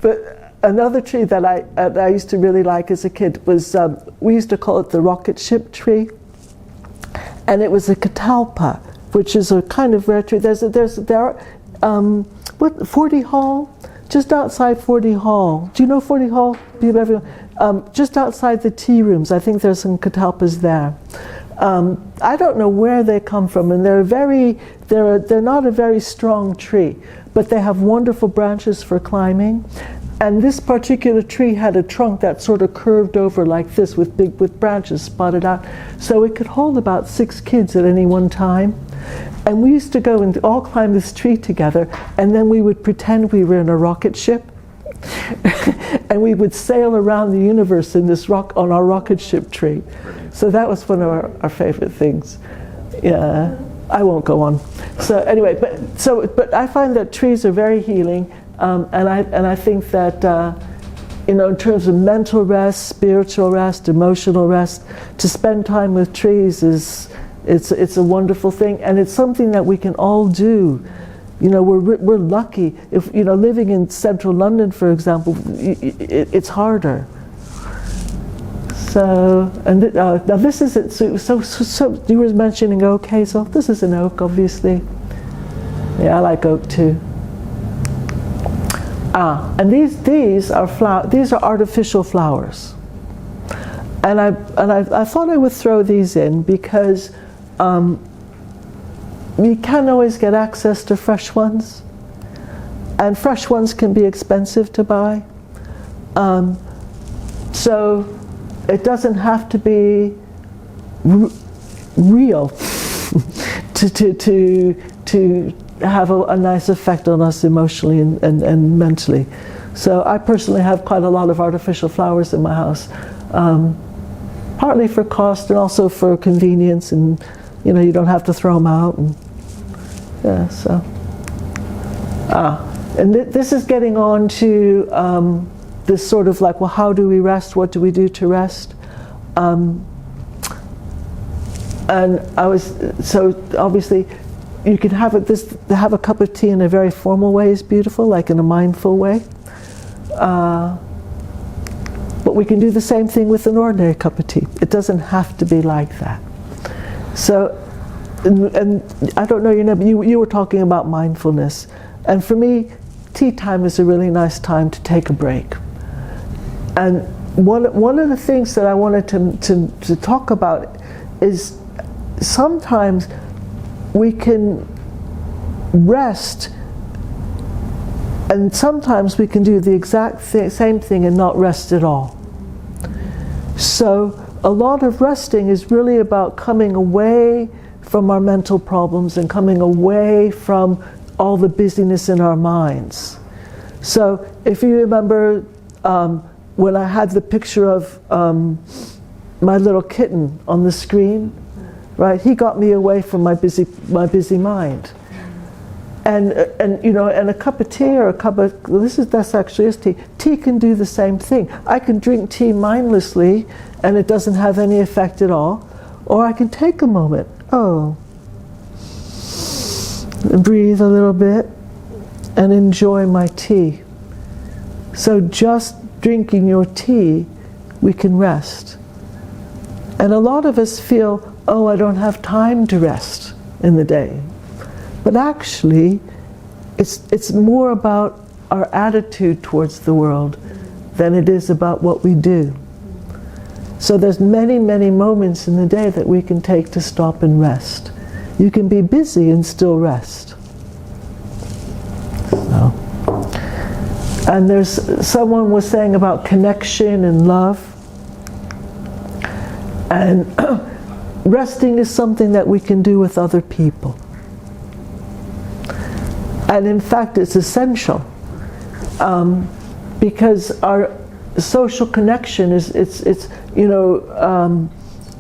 but another tree that I used to really like as a kid was, we used to call it the rocket ship tree. And it was a catalpa, which is a kind of rare tree. Forty Hall, just outside Forty Hall. Do you know Forty Hall? Just outside the tea rooms, I think there's some catalpas there. I don't know where they come from, and they're not a very strong tree, but they have wonderful branches for climbing. And this particular tree had a trunk that sort of curved over like this with branches spotted out, so it could hold about 6 kids at any one time. And we used to go and all climb this tree together, and then we would pretend we were in a rocket ship, and we would sail around the universe in on our rocket ship tree. So that was one of our favorite things. Yeah, I won't go on. So anyway, but I find that trees are very healing, and I think that in terms of mental rest, spiritual rest, emotional rest, to spend time with trees it's a wonderful thing, and it's something that we can all do. We're lucky. If living in central London, for example, it's harder. So, and now this is it. So you were mentioning oak, Hazel. This is an oak, obviously. Yeah, I like oak too. And these are artificial flowers. And I thought I would throw these in because you can't always get access to fresh ones, and fresh ones can be expensive to buy. So it doesn't have to be real to have a nice effect on us emotionally and mentally. So I personally have quite a lot of artificial flowers in my house, partly for cost and also for convenience, and you don't have to throw them out. And yeah, so and this is getting on to this sort of like, well, how do we rest? What do we do to rest? And so obviously you can have have a cup of tea in a very formal way is beautiful, like in a mindful way. But we can do the same thing with an ordinary cup of tea. It doesn't have to be like that. So, and I don't know, but you were talking about mindfulness. And for me, tea time is a really nice time to take a break. And one of the things that I wanted to talk about is sometimes we can rest, and sometimes we can do the exact same thing and not rest at all. So a lot of resting is really about coming away from our mental problems and coming away from all the busyness in our minds. So if you remember when I had the picture of my little kitten on the screen, right? He got me away from my busy mind. And you know, and a cup of tea or a cup of, that's actually is tea. Tea can do the same thing. I can drink tea mindlessly and it doesn't have any effect at all. Or I can take a moment, and breathe a little bit and enjoy my tea. So just drinking your tea, we can rest. And a lot of us feel, I don't have time to rest in the day. But actually, it's more about our attitude towards the world than it is about what we do. So there's many, many moments in the day that we can take to stop and rest. You can be busy and still rest. So. And someone was saying about connection and love. And resting is something that we can do with other people. And in fact, it's essential because our social connection is you know,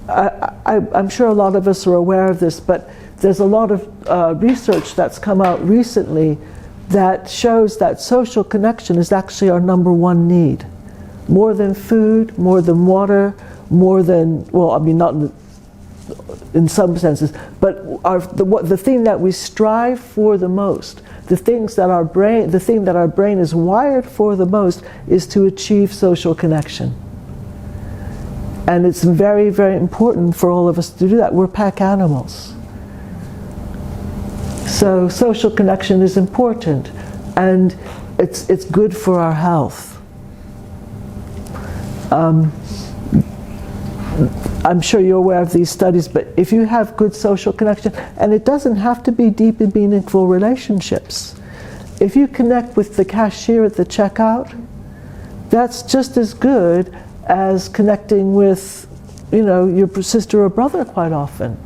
I'm sure a lot of us are aware of this, but there's a lot of research that's come out recently that shows that social connection is actually our number one need. More than food, more than water, more than, well, I mean, not in some senses, but the thing that we strive for the most, the thing that our brain is wired for the most is to achieve social connection. And it's very, very important for all of us to do that. We're pack animals. So social connection is important, and it's good for our health. I'm sure you're aware of these studies, but if you have good social connection, and it doesn't have to be deep and meaningful relationships. If you connect with the cashier at the checkout, that's just as good as connecting with, you know, your sister or brother quite often.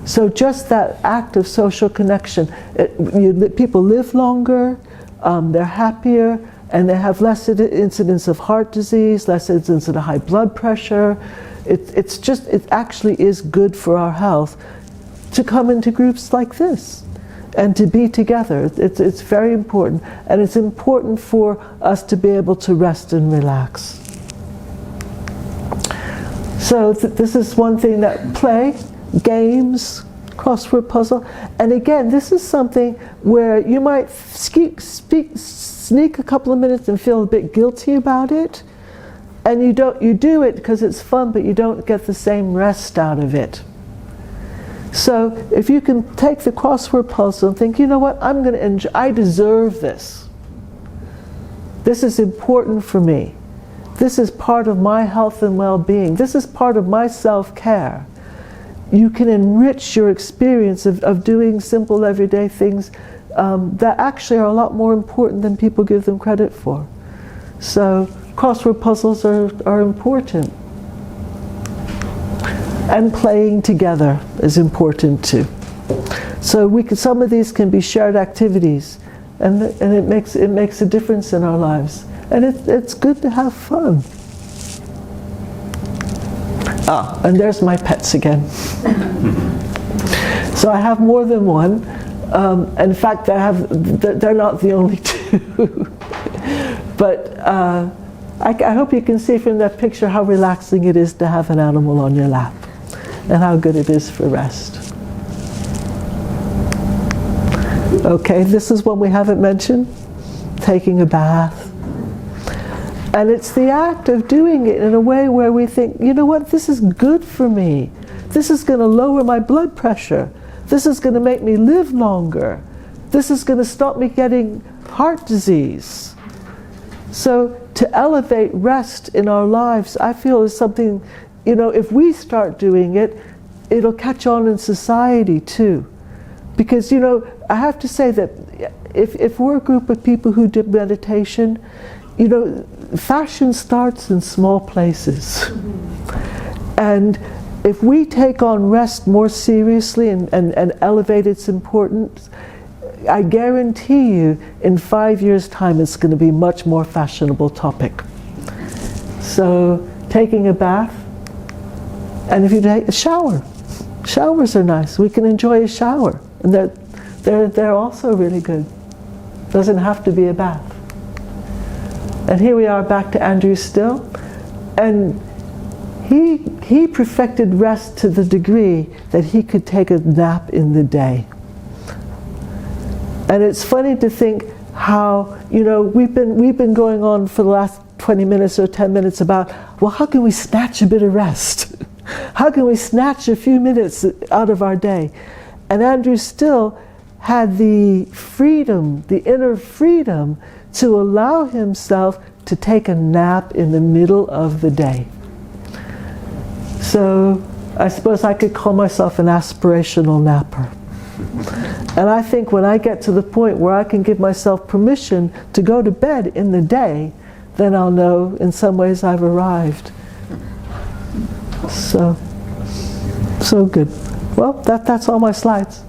So just that act of social connection, people live longer, they're happier, and they have less incidence of heart disease, less incidence of high blood pressure. It actually is good for our health to come into groups like this and to be together. It's very important, and it's important for us to be able to rest and relax. So this is one thing that play, games, crossword puzzle, and again, this is something where you might sneak a couple of minutes and feel a bit guilty about it, and you do it because it's fun, but you don't get the same rest out of it. So if you can take the crossword puzzle and think, you know what, I'm going to enjoy, I deserve this. This is important for me. This is part of my health and well-being. This is part of my self-care. You can enrich your experience of doing simple everyday things that actually are a lot more important than people give them credit for. So crossword puzzles are important. And playing together is important too. So some of these can be shared activities, and it makes a difference in our lives. And it's good to have fun. And there's my pets again. So I have more than one. In fact, they're not the only two. But I hope you can see from that picture how relaxing it is to have an animal on your lap, and how good it is for rest. Okay, this is one we haven't mentioned, taking a bath. And it's the act of doing it in a way where we think, you know what, this is good for me. This is going to lower my blood pressure. This is going to make me live longer. This is going to stop me getting heart disease. So to elevate rest in our lives, I feel is something, you know, if we start doing it, it'll catch on in society too. Because, you know, I have to say that if we're a group of people who do meditation, you know, fashion starts in small places. And if we take on rest more seriously and elevate its importance, I guarantee you, in 5 years' time, it's going to be a much more fashionable topic. So, taking a bath, and if you take a shower, showers are nice. We can enjoy a shower, and they're also really good. Doesn't have to be a bath. And here we are back to Andrew Still, and he perfected rest to the degree that he could take a nap in the day. And it's funny to think how, you know, we've been going on for the last 20 minutes or 10 minutes about, well, how can we snatch a bit of rest? How can we snatch a few minutes out of our day? And Andrew Still had the freedom, the inner freedom, to allow himself to take a nap in the middle of the day. So I suppose I could call myself an aspirational napper. And I think when I get to the point where I can give myself permission to go to bed in the day, then I'll know in some ways I've arrived. So good. Well, that's all my slides.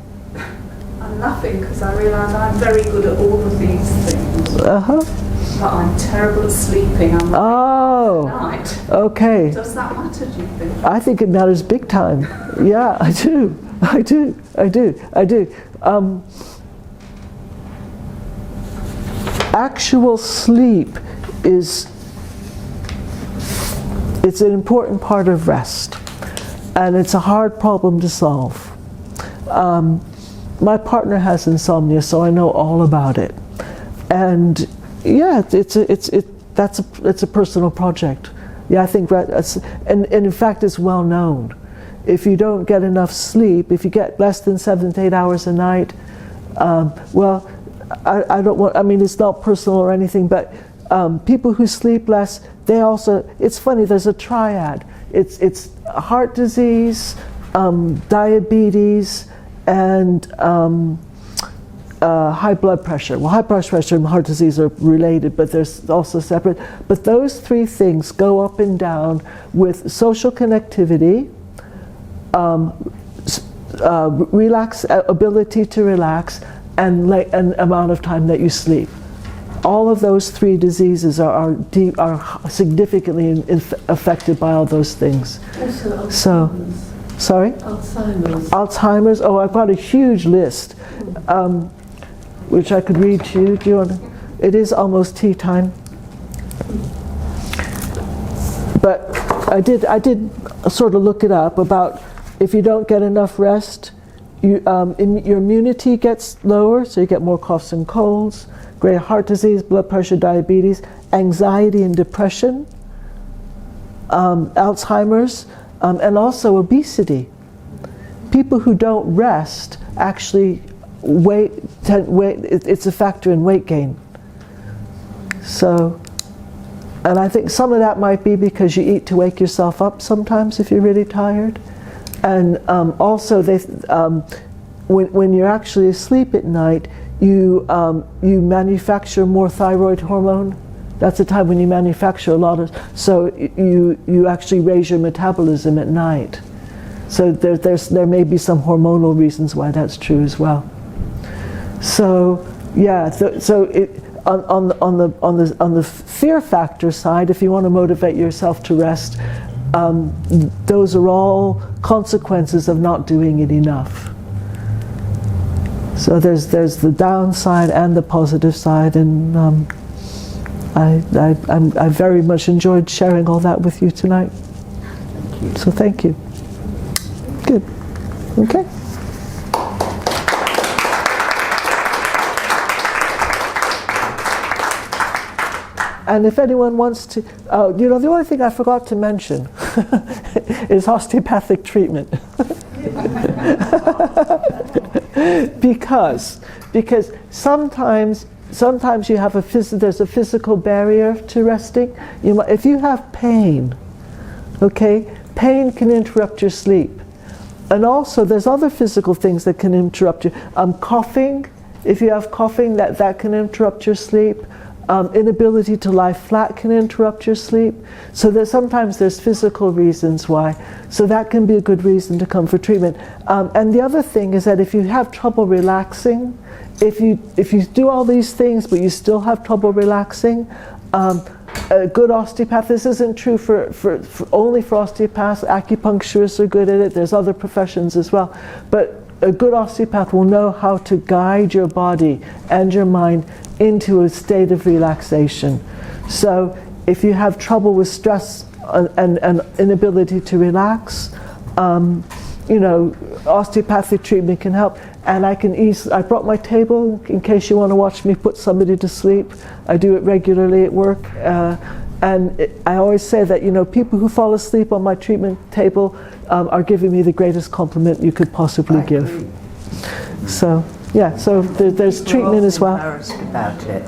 I'm laughing because I realise I'm very good at all of these things. But I'm terrible at sleeping. I'm Oh, at night. okay. Does that matter, do you think? I think it matters big time. Yeah, I do. Actual sleep it's an important part of rest, and it's a hard problem to solve. My partner has insomnia, so I know all about it. And yeah, it's a personal project. Yeah, I think and in fact it's well known. If you don't get enough sleep, if you get less than 7 to 8 hours a night, well, I don't want, I mean, it's not personal or anything, but people who sleep less, they also, it's funny, there's a triad. It's heart disease, diabetes, and high blood pressure. Well, high blood pressure and heart disease are related, but they're also separate. But those three things go up and down with social connectivity, ability to relax, and amount of time that you sleep. All of those three diseases are significantly affected by all those things. Also, So, sorry? Alzheimer's. Alzheimer's. Oh, I've got a huge list, which I could read to you. Do you want to? It is almost tea time. But I did sort of look it up about if you don't get enough rest, your immunity gets lower, so you get more coughs and colds, greater heart disease, blood pressure, diabetes, anxiety and depression, Alzheimer's, and also obesity. People who don't rest actually it's a factor in weight gain. So, and I think some of that might be because you eat to wake yourself up sometimes if you're really tired. And also, when you're actually asleep at night, you manufacture more thyroid hormone. That's the time when you manufacture a lot of. So you actually raise your metabolism at night. So there may be some hormonal reasons why that's true as well. So yeah, so it, on the fear factor side, if you want to motivate yourself to rest, those are all consequences of not doing it enough. So there's the downside and the positive side, and I very much enjoyed sharing all that with you tonight. So thank you. Good. Okay. And if anyone wants to, the only thing I forgot to mention is osteopathic treatment. because sometimes you have there's a physical barrier to resting. If you have pain, okay, pain can interrupt your sleep. And also there's other physical things that can interrupt you. Coughing, if you have coughing, that can interrupt your sleep. inability to lie flat can interrupt your sleep. So sometimes there's physical reasons why. So that can be a good reason to come for treatment. And the other thing is that if you have trouble relaxing, if you do all these things but you still have trouble relaxing, a good osteopath, this isn't true for only for osteopaths, acupuncturists are good at it, there's other professions as well, but a good osteopath will know how to guide your body and your mind into a state of relaxation. So if you have trouble with stress and inability to relax, osteopathic treatment can help. And I brought my table in case you want to watch me put somebody to sleep. I do it regularly at work. I always say that, people who fall asleep on my treatment table are giving me the greatest compliment you could possibly give. So, yeah, so there's treatment as well. Embarrassed about it.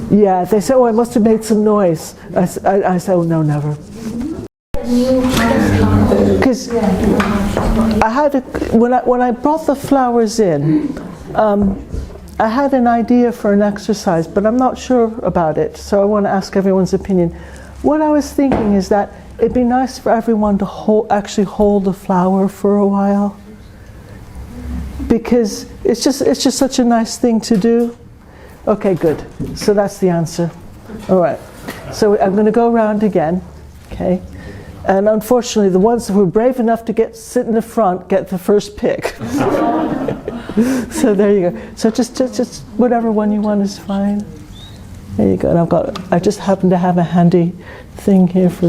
Yeah, they say, oh, I must have made some noise. I say, oh, no, never. Because when I brought the flowers in, I had an idea for an exercise, but I'm not sure about it, so I want to ask everyone's opinion. What I was thinking is that it'd be nice for everyone to actually hold the flower for a while, because it's just such a nice thing to do. Okay, good. So that's the answer. All right. So I'm going to go around again. Okay. And unfortunately, the ones who were brave enough to sit in the front get the first pick. So there you go. So just whatever one you want is fine. There you go. And I just happen to have a handy thing here for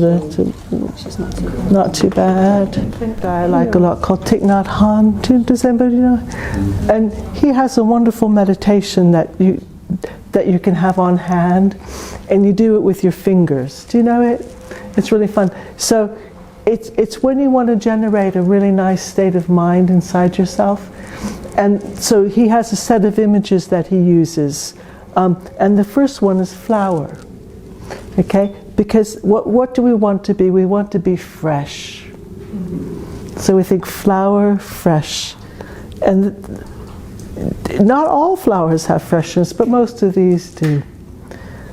not too bad. A guy I like a lot called Thich Nhat Hanh. Does anybody know? And he has a wonderful meditation that you can have on hand, and you do it with your fingers. Do you know it? It's really fun. So it's when you want to generate a really nice state of mind inside yourself. And so he has a set of images that he uses. And the first one is flower. Okay? Because what do we want to be? We want to be fresh. So we think flower, fresh. And not all flowers have freshness, but most of these do.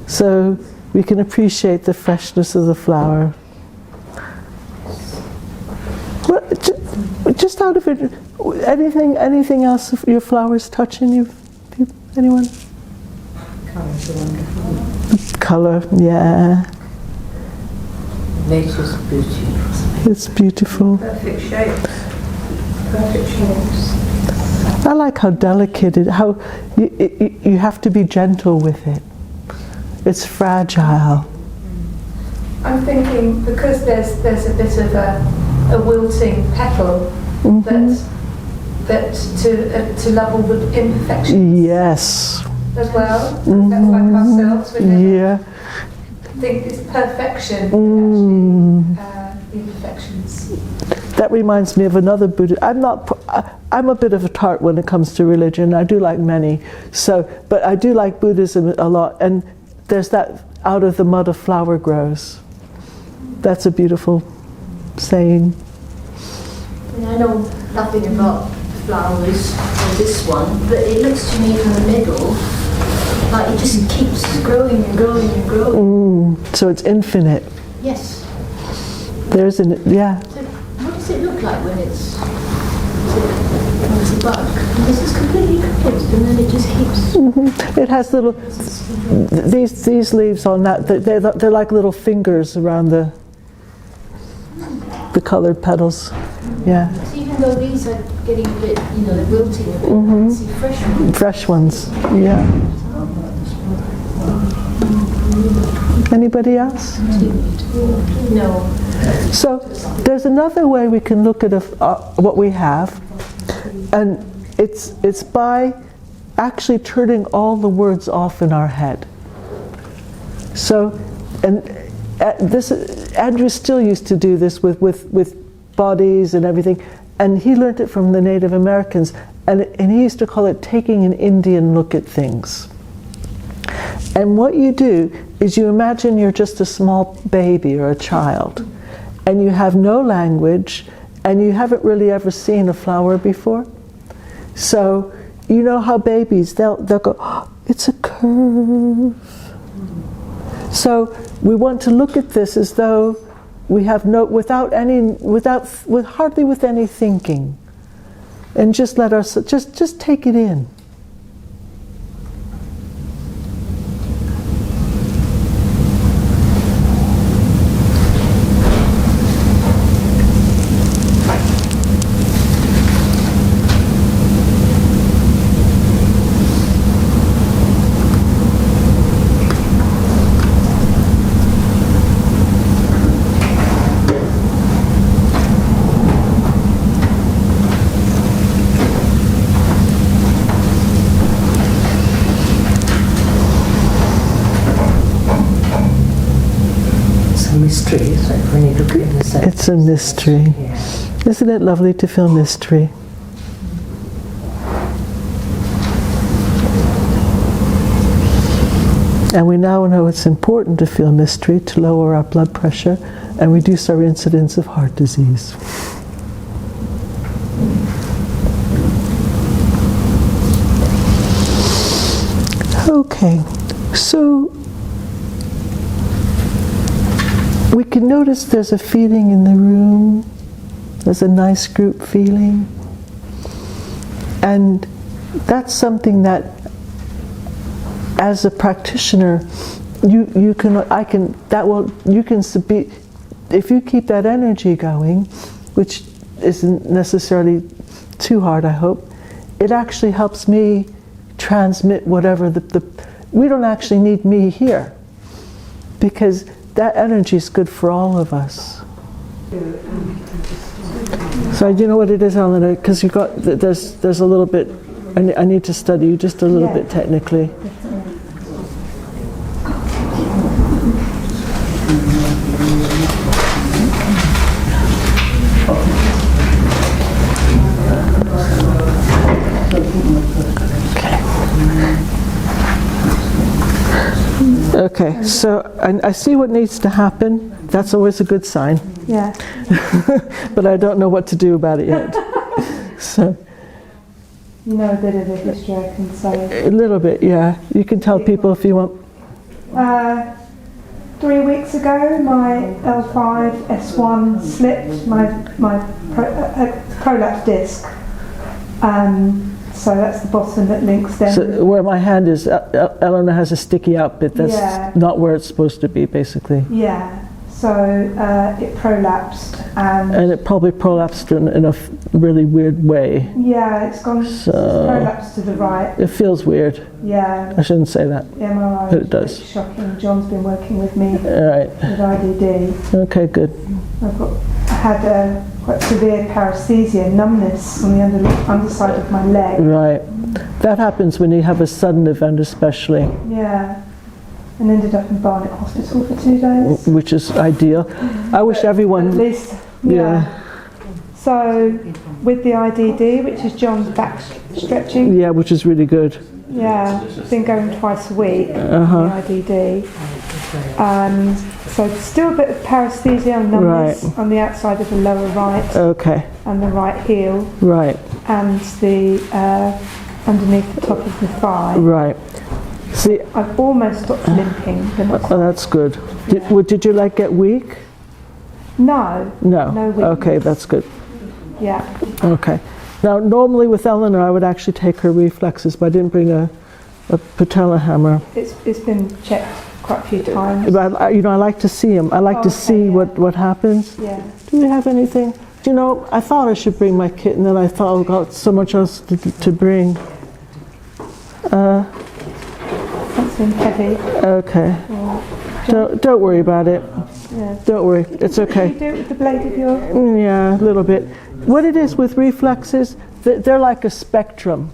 So we can appreciate the freshness of the flower. Well, just out of it, anything else of your flowers touching you? Anyone? Colours are wonderful. Color, yeah. Nature's beautiful. It's beautiful. Perfect shapes. Perfect shapes. I like how delicate it, how you have to be gentle with it. It's fragile. I'm thinking because there's a bit of a wilting petal that to love all the imperfections Yes. as well. That's like ourselves. We never Yeah. think it's perfection, actually the imperfections. That reminds me of another Buddha. I'm a bit of a tart when it comes to religion. I do like many. But I do like Buddhism a lot. And there's that, out of the mud a flower grows. That's a beautiful saying. I know nothing about flowers or this one, but it looks to me from the middle like it just keeps growing and growing and growing. So it's infinite. Yes. Yeah. So what does it look like when it's a bug? Because it's completely closed and then it just keeps... It has little, these leaves on that, they're like little fingers around the colored petals. Yeah. So even though these are getting a bit, they're wilting a bit, I see fresh ones. Fresh ones, yeah. Anybody else? No. So there's another way we can look at what we have, and it's by actually turning all the words off in our head. So, and Andrew Still used to do this with bodies and everything, and he learned it from the Native Americans, and he used to call it taking an Indian look at things. And what you do is you imagine you're just a small baby or a child, and you have no language, and you haven't really ever seen a flower before. So you know how babies, they'll go, oh, it's a curve. So we want to look at this as though we have with hardly with any thinking, and just let us just take it in. Mystery, isn't it, when you look at it in the sense? It's a mystery. Yeah. Isn't it lovely to feel mystery? And we now know it's important to feel mystery to lower our blood pressure and reduce our incidence of heart disease. Okay, so we can notice there's a feeling in the room. There's a nice group feeling. And that's something that, as a practitioner, you can be, if you keep that energy going, which isn't necessarily too hard, I hope, it actually helps me transmit whatever we don't actually need me here, because that energy is good for all of us. So do you know what it is, Eleanor? Because there's a little bit. I need to study you just a little bit technically. Okay, so I see what needs to happen. That's always a good sign. Yeah. But I don't know what to do about it yet. So You know a bit of the history, I can say. a little bit, yeah. You can tell people if you want. 3 weeks ago, my L5 S1 slipped, my prolapse disc. So that's the bottom that links them. So where my hand is, Eleanor has a sticky out bit. That's not where it's supposed to be, basically. Yeah. So it prolapsed, And it probably prolapsed in a really weird way. yeah, it's prolapsed to the right. It feels weird. Yeah. I shouldn't say that. The MRI But it does. was shocking. John's been working with me All right. with IDD. Okay, good. I had a quite severe paresthesia, numbness on the underside of my leg. Right. That happens when you have a sudden event, especially, Yeah. And ended up in Barnet Hospital for 2 days. which is ideal. I wish At everyone. least, Yeah. So with the IDD, which is John's back stretching, Yeah, which is really good. yeah, been going twice a week. Uh-huh. The IDD. So still a bit of paresthesia and numbness Right. on the outside of the lower right Okay. and the right heel, Right. and the underneath the top of the thigh. Right. See, I've almost stopped limping. But not, that's good. Did you get weak? no. No. No weakness. Okay, that's good. Yeah. Okay. Now, normally with Eleanor, I would actually take her reflexes, but I didn't bring a patella hammer. It's been checked quite a few times. But I like to see them. I like to see yeah. what happens. Yeah. Do we have anything? Do you know, I thought I should bring my kit, and then I thought I've got so much else to bring. That's been heavy. Okay. Don't worry about it. Yeah. Don't worry. It's Can okay. you do it with the blade of your... Yeah, a little bit. What it is with reflexes, they're like a spectrum,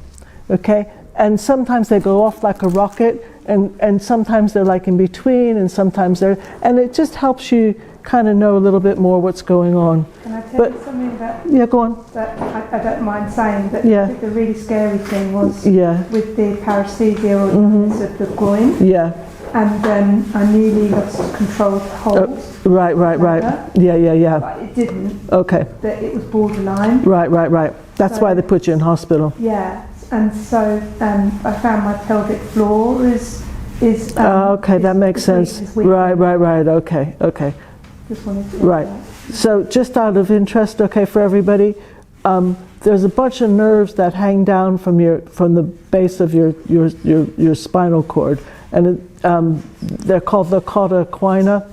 okay? And sometimes they go off like a rocket, and sometimes they're like in between, and sometimes they're... And it just helps you kind of know a little bit more what's going on. Can I tell you something that Yeah, go on. I don't mind saying, but Yeah. the really scary thing was Yeah, with the paresthesia or numbness of the groin, yeah. and I nearly lost control of the whole. Right. Remember? Yeah. But it didn't, Okay. that it was borderline. Right. That's why they put you in hospital. Yeah, and so I found my pelvic floor is is... Okay, that makes sense. Right, okay. Just wanted to Right. So just out of interest, okay, for everybody, there's a bunch of nerves that hang down from the base of your spinal cord, and they're called the cauda equina.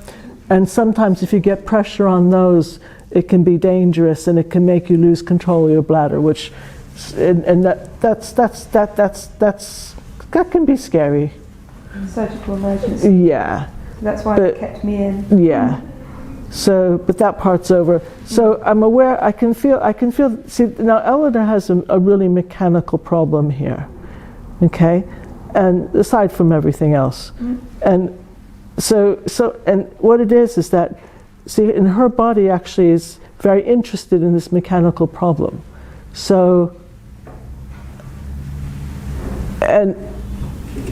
And sometimes if you get pressure on those, it can be dangerous, and it can make you lose control of your bladder, that can be scary. surgical emergency. Yeah. That's why it kept me in. Yeah. So, but that part's over. So I'm aware, I can feel, see, now Eleanor has a really mechanical problem here, okay? And aside from everything else. And and what it is that, see, in her body actually is very interested in this mechanical problem. So, and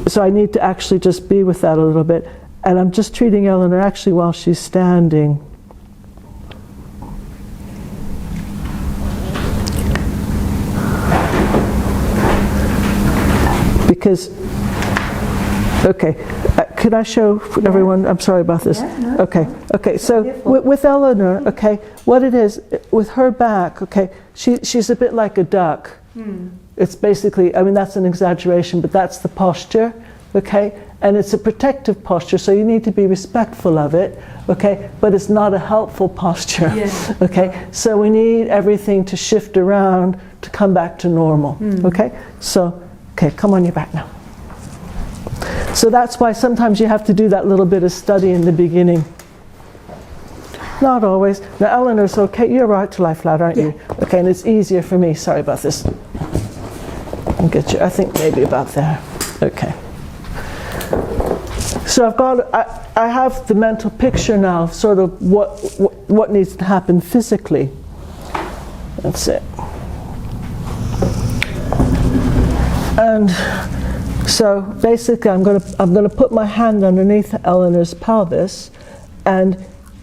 so I need to actually just be with that a little bit. And I'm just treating Eleanor actually while she's standing. Because, okay, could I show everyone? I'm sorry about this. Yeah, no. Okay, so with Eleanor, okay, what it is, with her back, okay, she's a bit like a duck. It's basically, I mean, that's an exaggeration, but that's the posture, okay? And it's a protective posture, so you need to be respectful of it, okay? But it's not a helpful posture, okay? So we need everything to shift around to come back to normal, okay? So, okay, come on your back now. So that's why sometimes you have to do that little bit of study in the beginning. Not always. Now, Eleanor's okay. You're right to lie flat, aren't you? Okay, and it's easier for me. Sorry about this. I'll get you, I think maybe about there. Okay. So I have the mental picture now of sort of what needs to happen physically. That's it. And so basically I'm going to put my hand underneath Eleanor's pelvis, and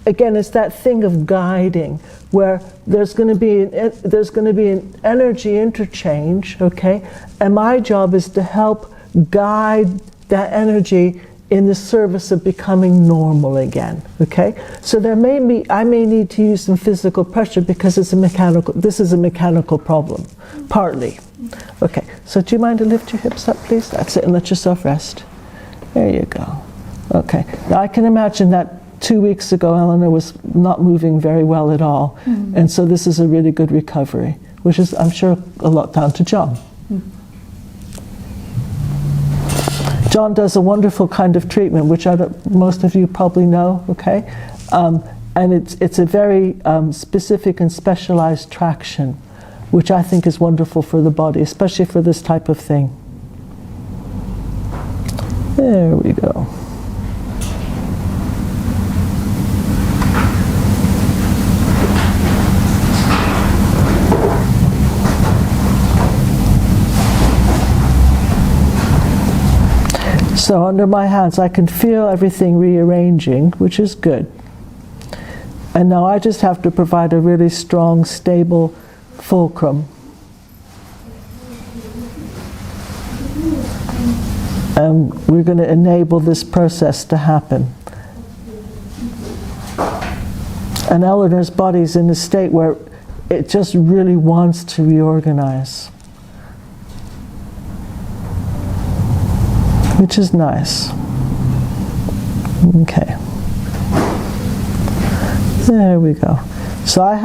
again it's that thing of guiding where there's going to be an energy interchange, okay? And my job is to help guide that energy in the service of becoming normal again, okay? So I may need to use some physical pressure because this is a mechanical problem, partly. Okay, so do you mind to lift your hips up, please? That's it, and let yourself rest. There you go. Okay, now I can imagine that 2 weeks ago Eleanor was not moving very well at all, and so this is a really good recovery, which is, I'm sure, a lot down to John. John does a wonderful kind of treatment, which most of you probably know, okay? And it's a very specific and specialized traction, which I think is wonderful for the body, especially for this type of thing. There we go. So under my hands, I can feel everything rearranging, which is good. And now I just have to provide a really strong, stable fulcrum. And we're going to enable this process to happen. And Eleanor's body's in a state where it just really wants to reorganize, which is nice. Okay. There we go. So I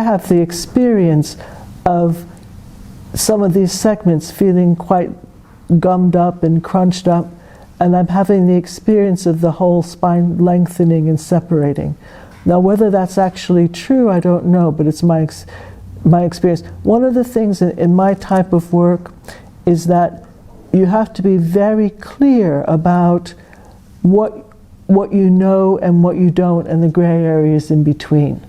have the experience of some of these segments feeling quite gummed up and crunched up, and I'm having the experience of the whole spine lengthening and separating. Now, whether that's actually true, I don't know, but it's my experience. One of the things in my type of work is that you have to be very clear about what you know and what you don't, and the gray areas in between.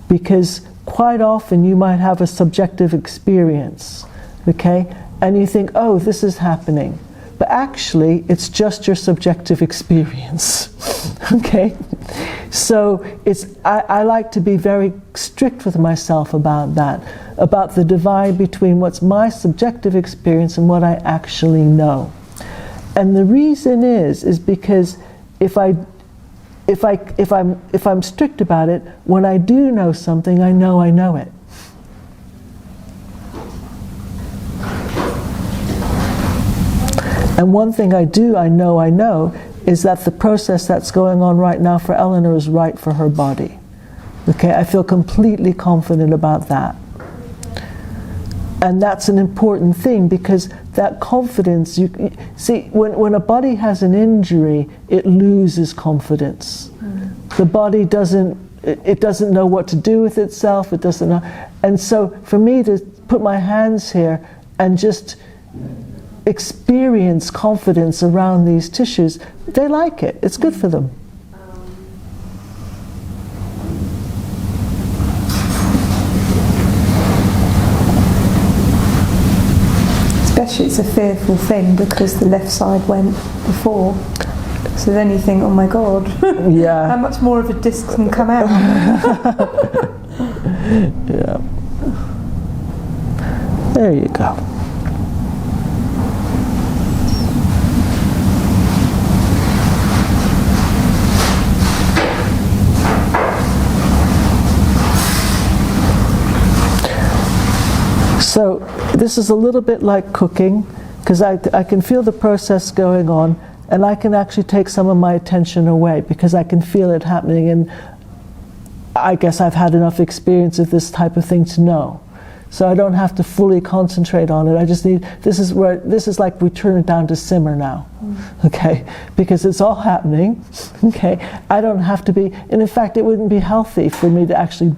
Because quite often you might have a subjective experience, okay? And you think, oh, this is happening. But actually, it's just your subjective experience, okay? So I like to be very strict with myself about that, about the divide between what's my subjective experience and what I actually know. And the reason is because if I'm strict about it, when I do know something, I know it. And one thing I know is that the process that's going on right now for Eleanor is right for her body. Okay, I feel completely confident about that. And that's an important thing, because that confidence, you see, when a body has an injury, it loses confidence. The body doesn't know what to do with itself, it doesn't know. And so for me to put my hands here and just experience confidence around these tissues, they like it. It's good for them. Especially it's a fearful thing because the left side went before. So then you think, oh my God, Yeah. how much more of a disc can come out? Yeah. There you go. So this is a little bit like cooking, because I can feel the process going on, and I can actually take some of my attention away because I can feel it happening, and I guess I've had enough experience of this type of thing to know. So I don't have to fully concentrate on it. I just need, this is like we turn it down to simmer now, okay? Because it's all happening, okay? I don't have to be, and in fact it wouldn't be healthy for me to actually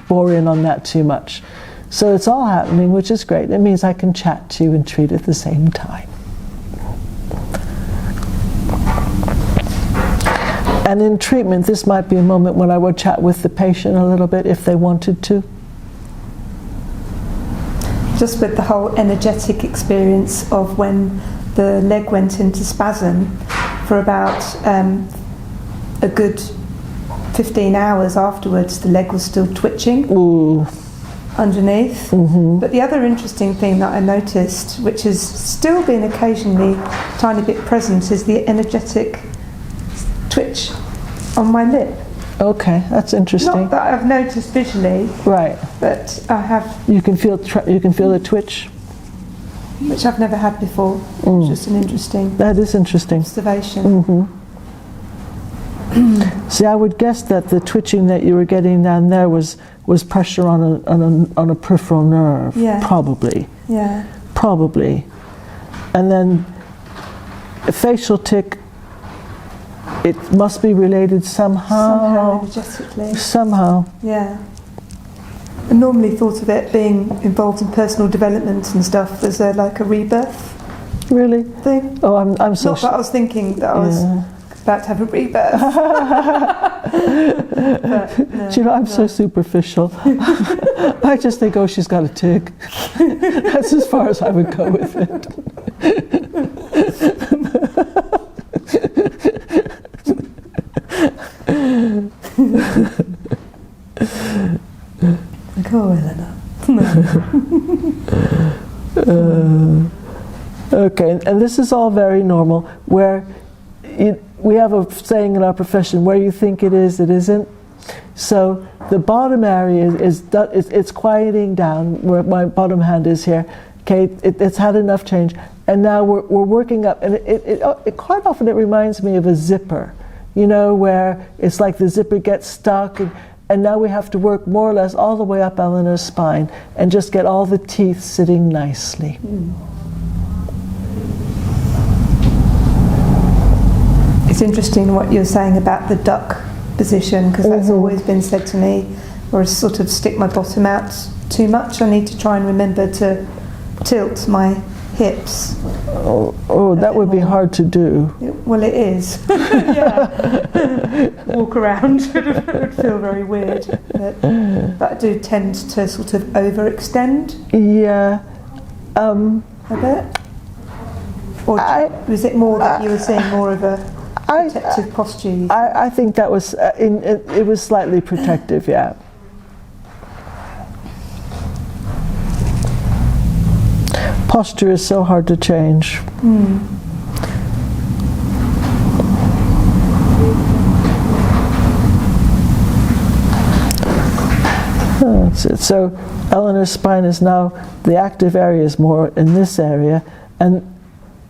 bore in on that too much. So it's all happening, which is great. It means I can chat to you and treat at the same time. And in treatment, this might be a moment when I would chat with the patient a little bit if they wanted to. Just with the whole energetic experience of when the leg went into spasm for about a good 15 hours afterwards, the leg was still twitching. Ooh. Underneath. Mm-hmm. But the other interesting thing that I noticed, which has still been occasionally a tiny bit present, is the energetic twitch on my lip. Okay, that's interesting. Not that I've noticed visually, Right. but I have, You can feel the twitch. which I've never had before. It's just an interesting That is interesting. observation. Mm-hmm. See, I would guess that the twitching that you were getting down there was pressure on a peripheral nerve. Yeah. Probably. Yeah. Probably. And then a facial tic, it must be related somehow. Somehow energetically. Somehow. Yeah. I normally thought of it being involved in personal development and stuff as like a rebirth Really? thing. Oh, I'm so Not that I was thinking that I was about to have a rebirth. But, no, Do you know, I'm so superficial. I just think, oh, she's got a tic. That's as far as I would go with it. Go, Eleanor. Okay, and this is all very normal, where we have a saying in our profession, where you think it is, it isn't. So the bottom area it's quieting down, where my bottom hand is here. Okay, it's had enough change, and now we're working up, and it quite often it reminds me of a zipper, you know, where it's like the zipper gets stuck, and now we have to work more or less all the way up Eleanor's spine and just get all the teeth sitting nicely. It's interesting what you're saying about the duck position, because that's always been said to me, or I sort of stick my bottom out too much. I need to try and remember to tilt my hips. Oh, that would be hard to do. Well, it is. Yeah. Walk around it would feel very weird. But I do tend to sort of overextend Yeah. a bit. Or was it more that you were saying more of a protective posture? I think that was it was slightly protective, yeah. Posture is so hard to change. So Eleanor's spine is now, the active area is more in this area, and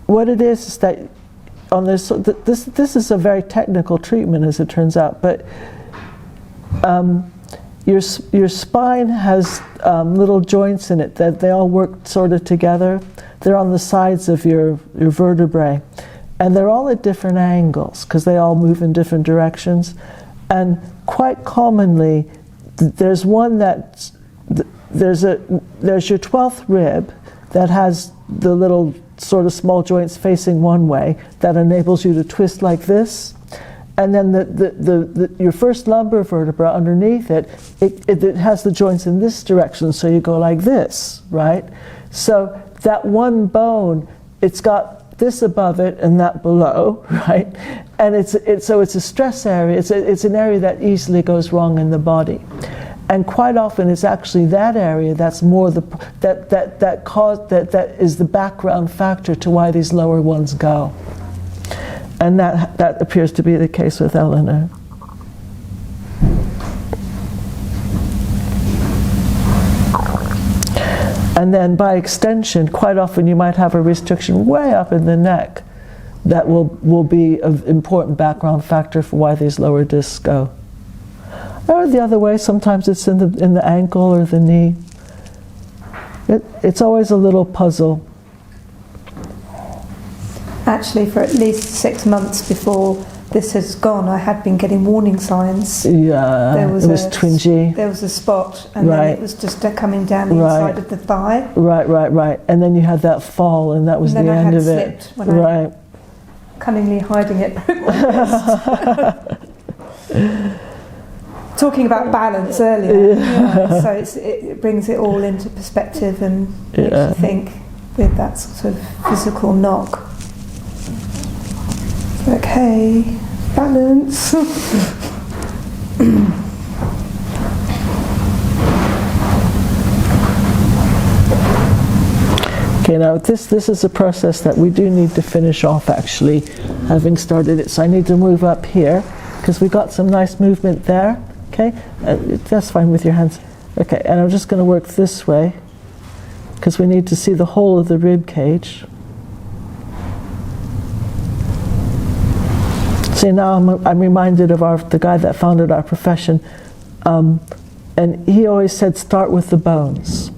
what it is that on this, this is a very technical treatment as it turns out, but your spine has little joints in it that they all work sort of together. They're on the sides of your vertebrae, and they're all at different angles because they all move in different directions. And quite commonly, there's one that there's your 12th rib that has the little sort of small joints facing one way that enables you to twist like this. And then your first lumbar vertebra underneath it has the joints in this direction, so you go like this, right? So that one bone, it's got this above it and that below, right? And so it's a stress area. It's an area that easily goes wrong in the body, and quite often it's actually that area that's more that is the background factor to why these lower ones go. And that appears to be the case with Eleanor. And then by extension, quite often you might have a restriction way up in the neck that will be an important background factor for why these lower discs go. Or the other way, sometimes it's in the ankle or the knee. It's always a little puzzle. Actually, for at least 6 months before this has gone, I had been getting warning signs. Yeah, it was twingy. There was a spot, and then it was just coming down the inside of the thigh. Right. And then you had that fall, and that was the end of it. When I cunningly hiding it. Talking about balance earlier, so it brings it all into perspective and makes you think with that sort of physical knock. Okay, balance. Okay, now this is a process that we do need to finish off, actually, having started it. So I need to move up here because we got some nice movement there. Okay, that's fine with your hands. Okay, and I'm just going to work this way because we need to see the whole of the rib cage. See, now I'm reminded of the guy that founded our profession, and he always said start with the bones,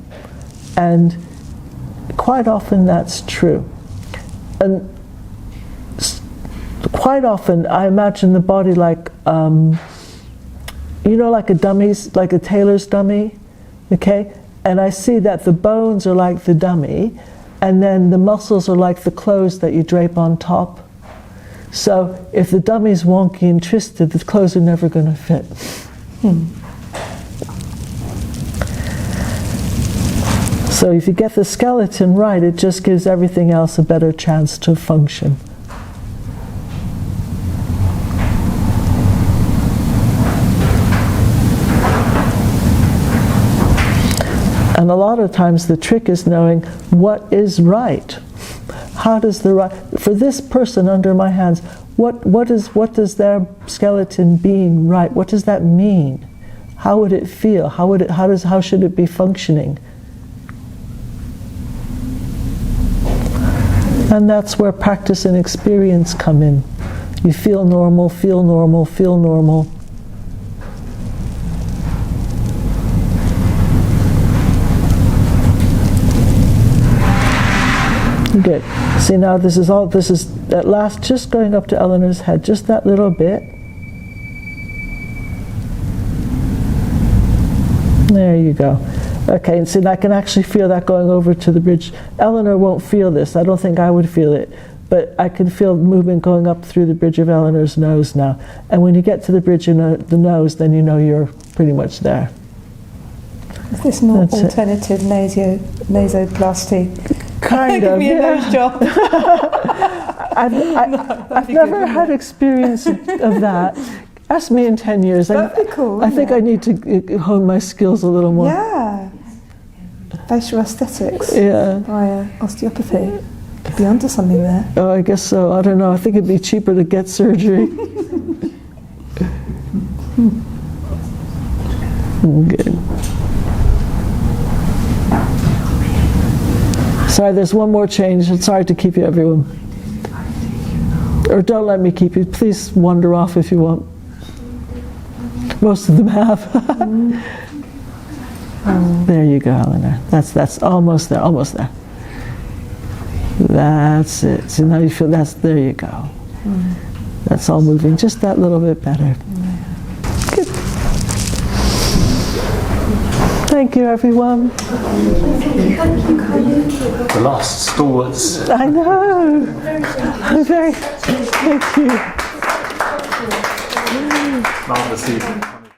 and quite often that's true. And quite often I imagine the body like like a dummy's, like a tailor's dummy, okay? And I see that the bones are like the dummy, and then the muscles are like the clothes that you drape on top. So if the dummy's wonky and twisted, the clothes are never going to fit. So if you get the skeleton right, it just gives everything else a better chance to function. And a lot of times the trick is knowing what is right. How does for this person under my hands, what does their skeleton being right? What does that mean? How would it feel? How should it be functioning? And that's where practice and experience come in. You feel normal, feel normal, feel normal. Good. See, now this is at last just going up to Eleanor's head, just that little bit. There you go. Okay, and see, I can actually feel that going over to the bridge. Eleanor won't feel this. I don't think I would feel it. But I can feel movement going up through the bridge of Eleanor's nose now. And when you get to the bridge of the nose, then you know you're pretty much there. Is this not alternative nasoplasty? Kind Give of, me a nose job. I've never had experience of that. Ask me in 10 years. That'd be cool. I think I need to hone my skills a little more. Yeah. Facial aesthetics. Yeah. Via osteopathy. Could be onto something there. Oh, I guess so. I don't know. I think it'd be cheaper to get surgery. Good. Sorry, there's one more change. It's sorry to keep you, everyone. Or don't let me keep you. Please wander off if you want. Most of them have. There you go, Eleanor. That's almost there, almost there. That's it. So now you feel there you go. That's all moving just that little bit better. Good. Thank you, everyone. The last stalwarts. I know. I'm very. Thank you. Marvelous evening.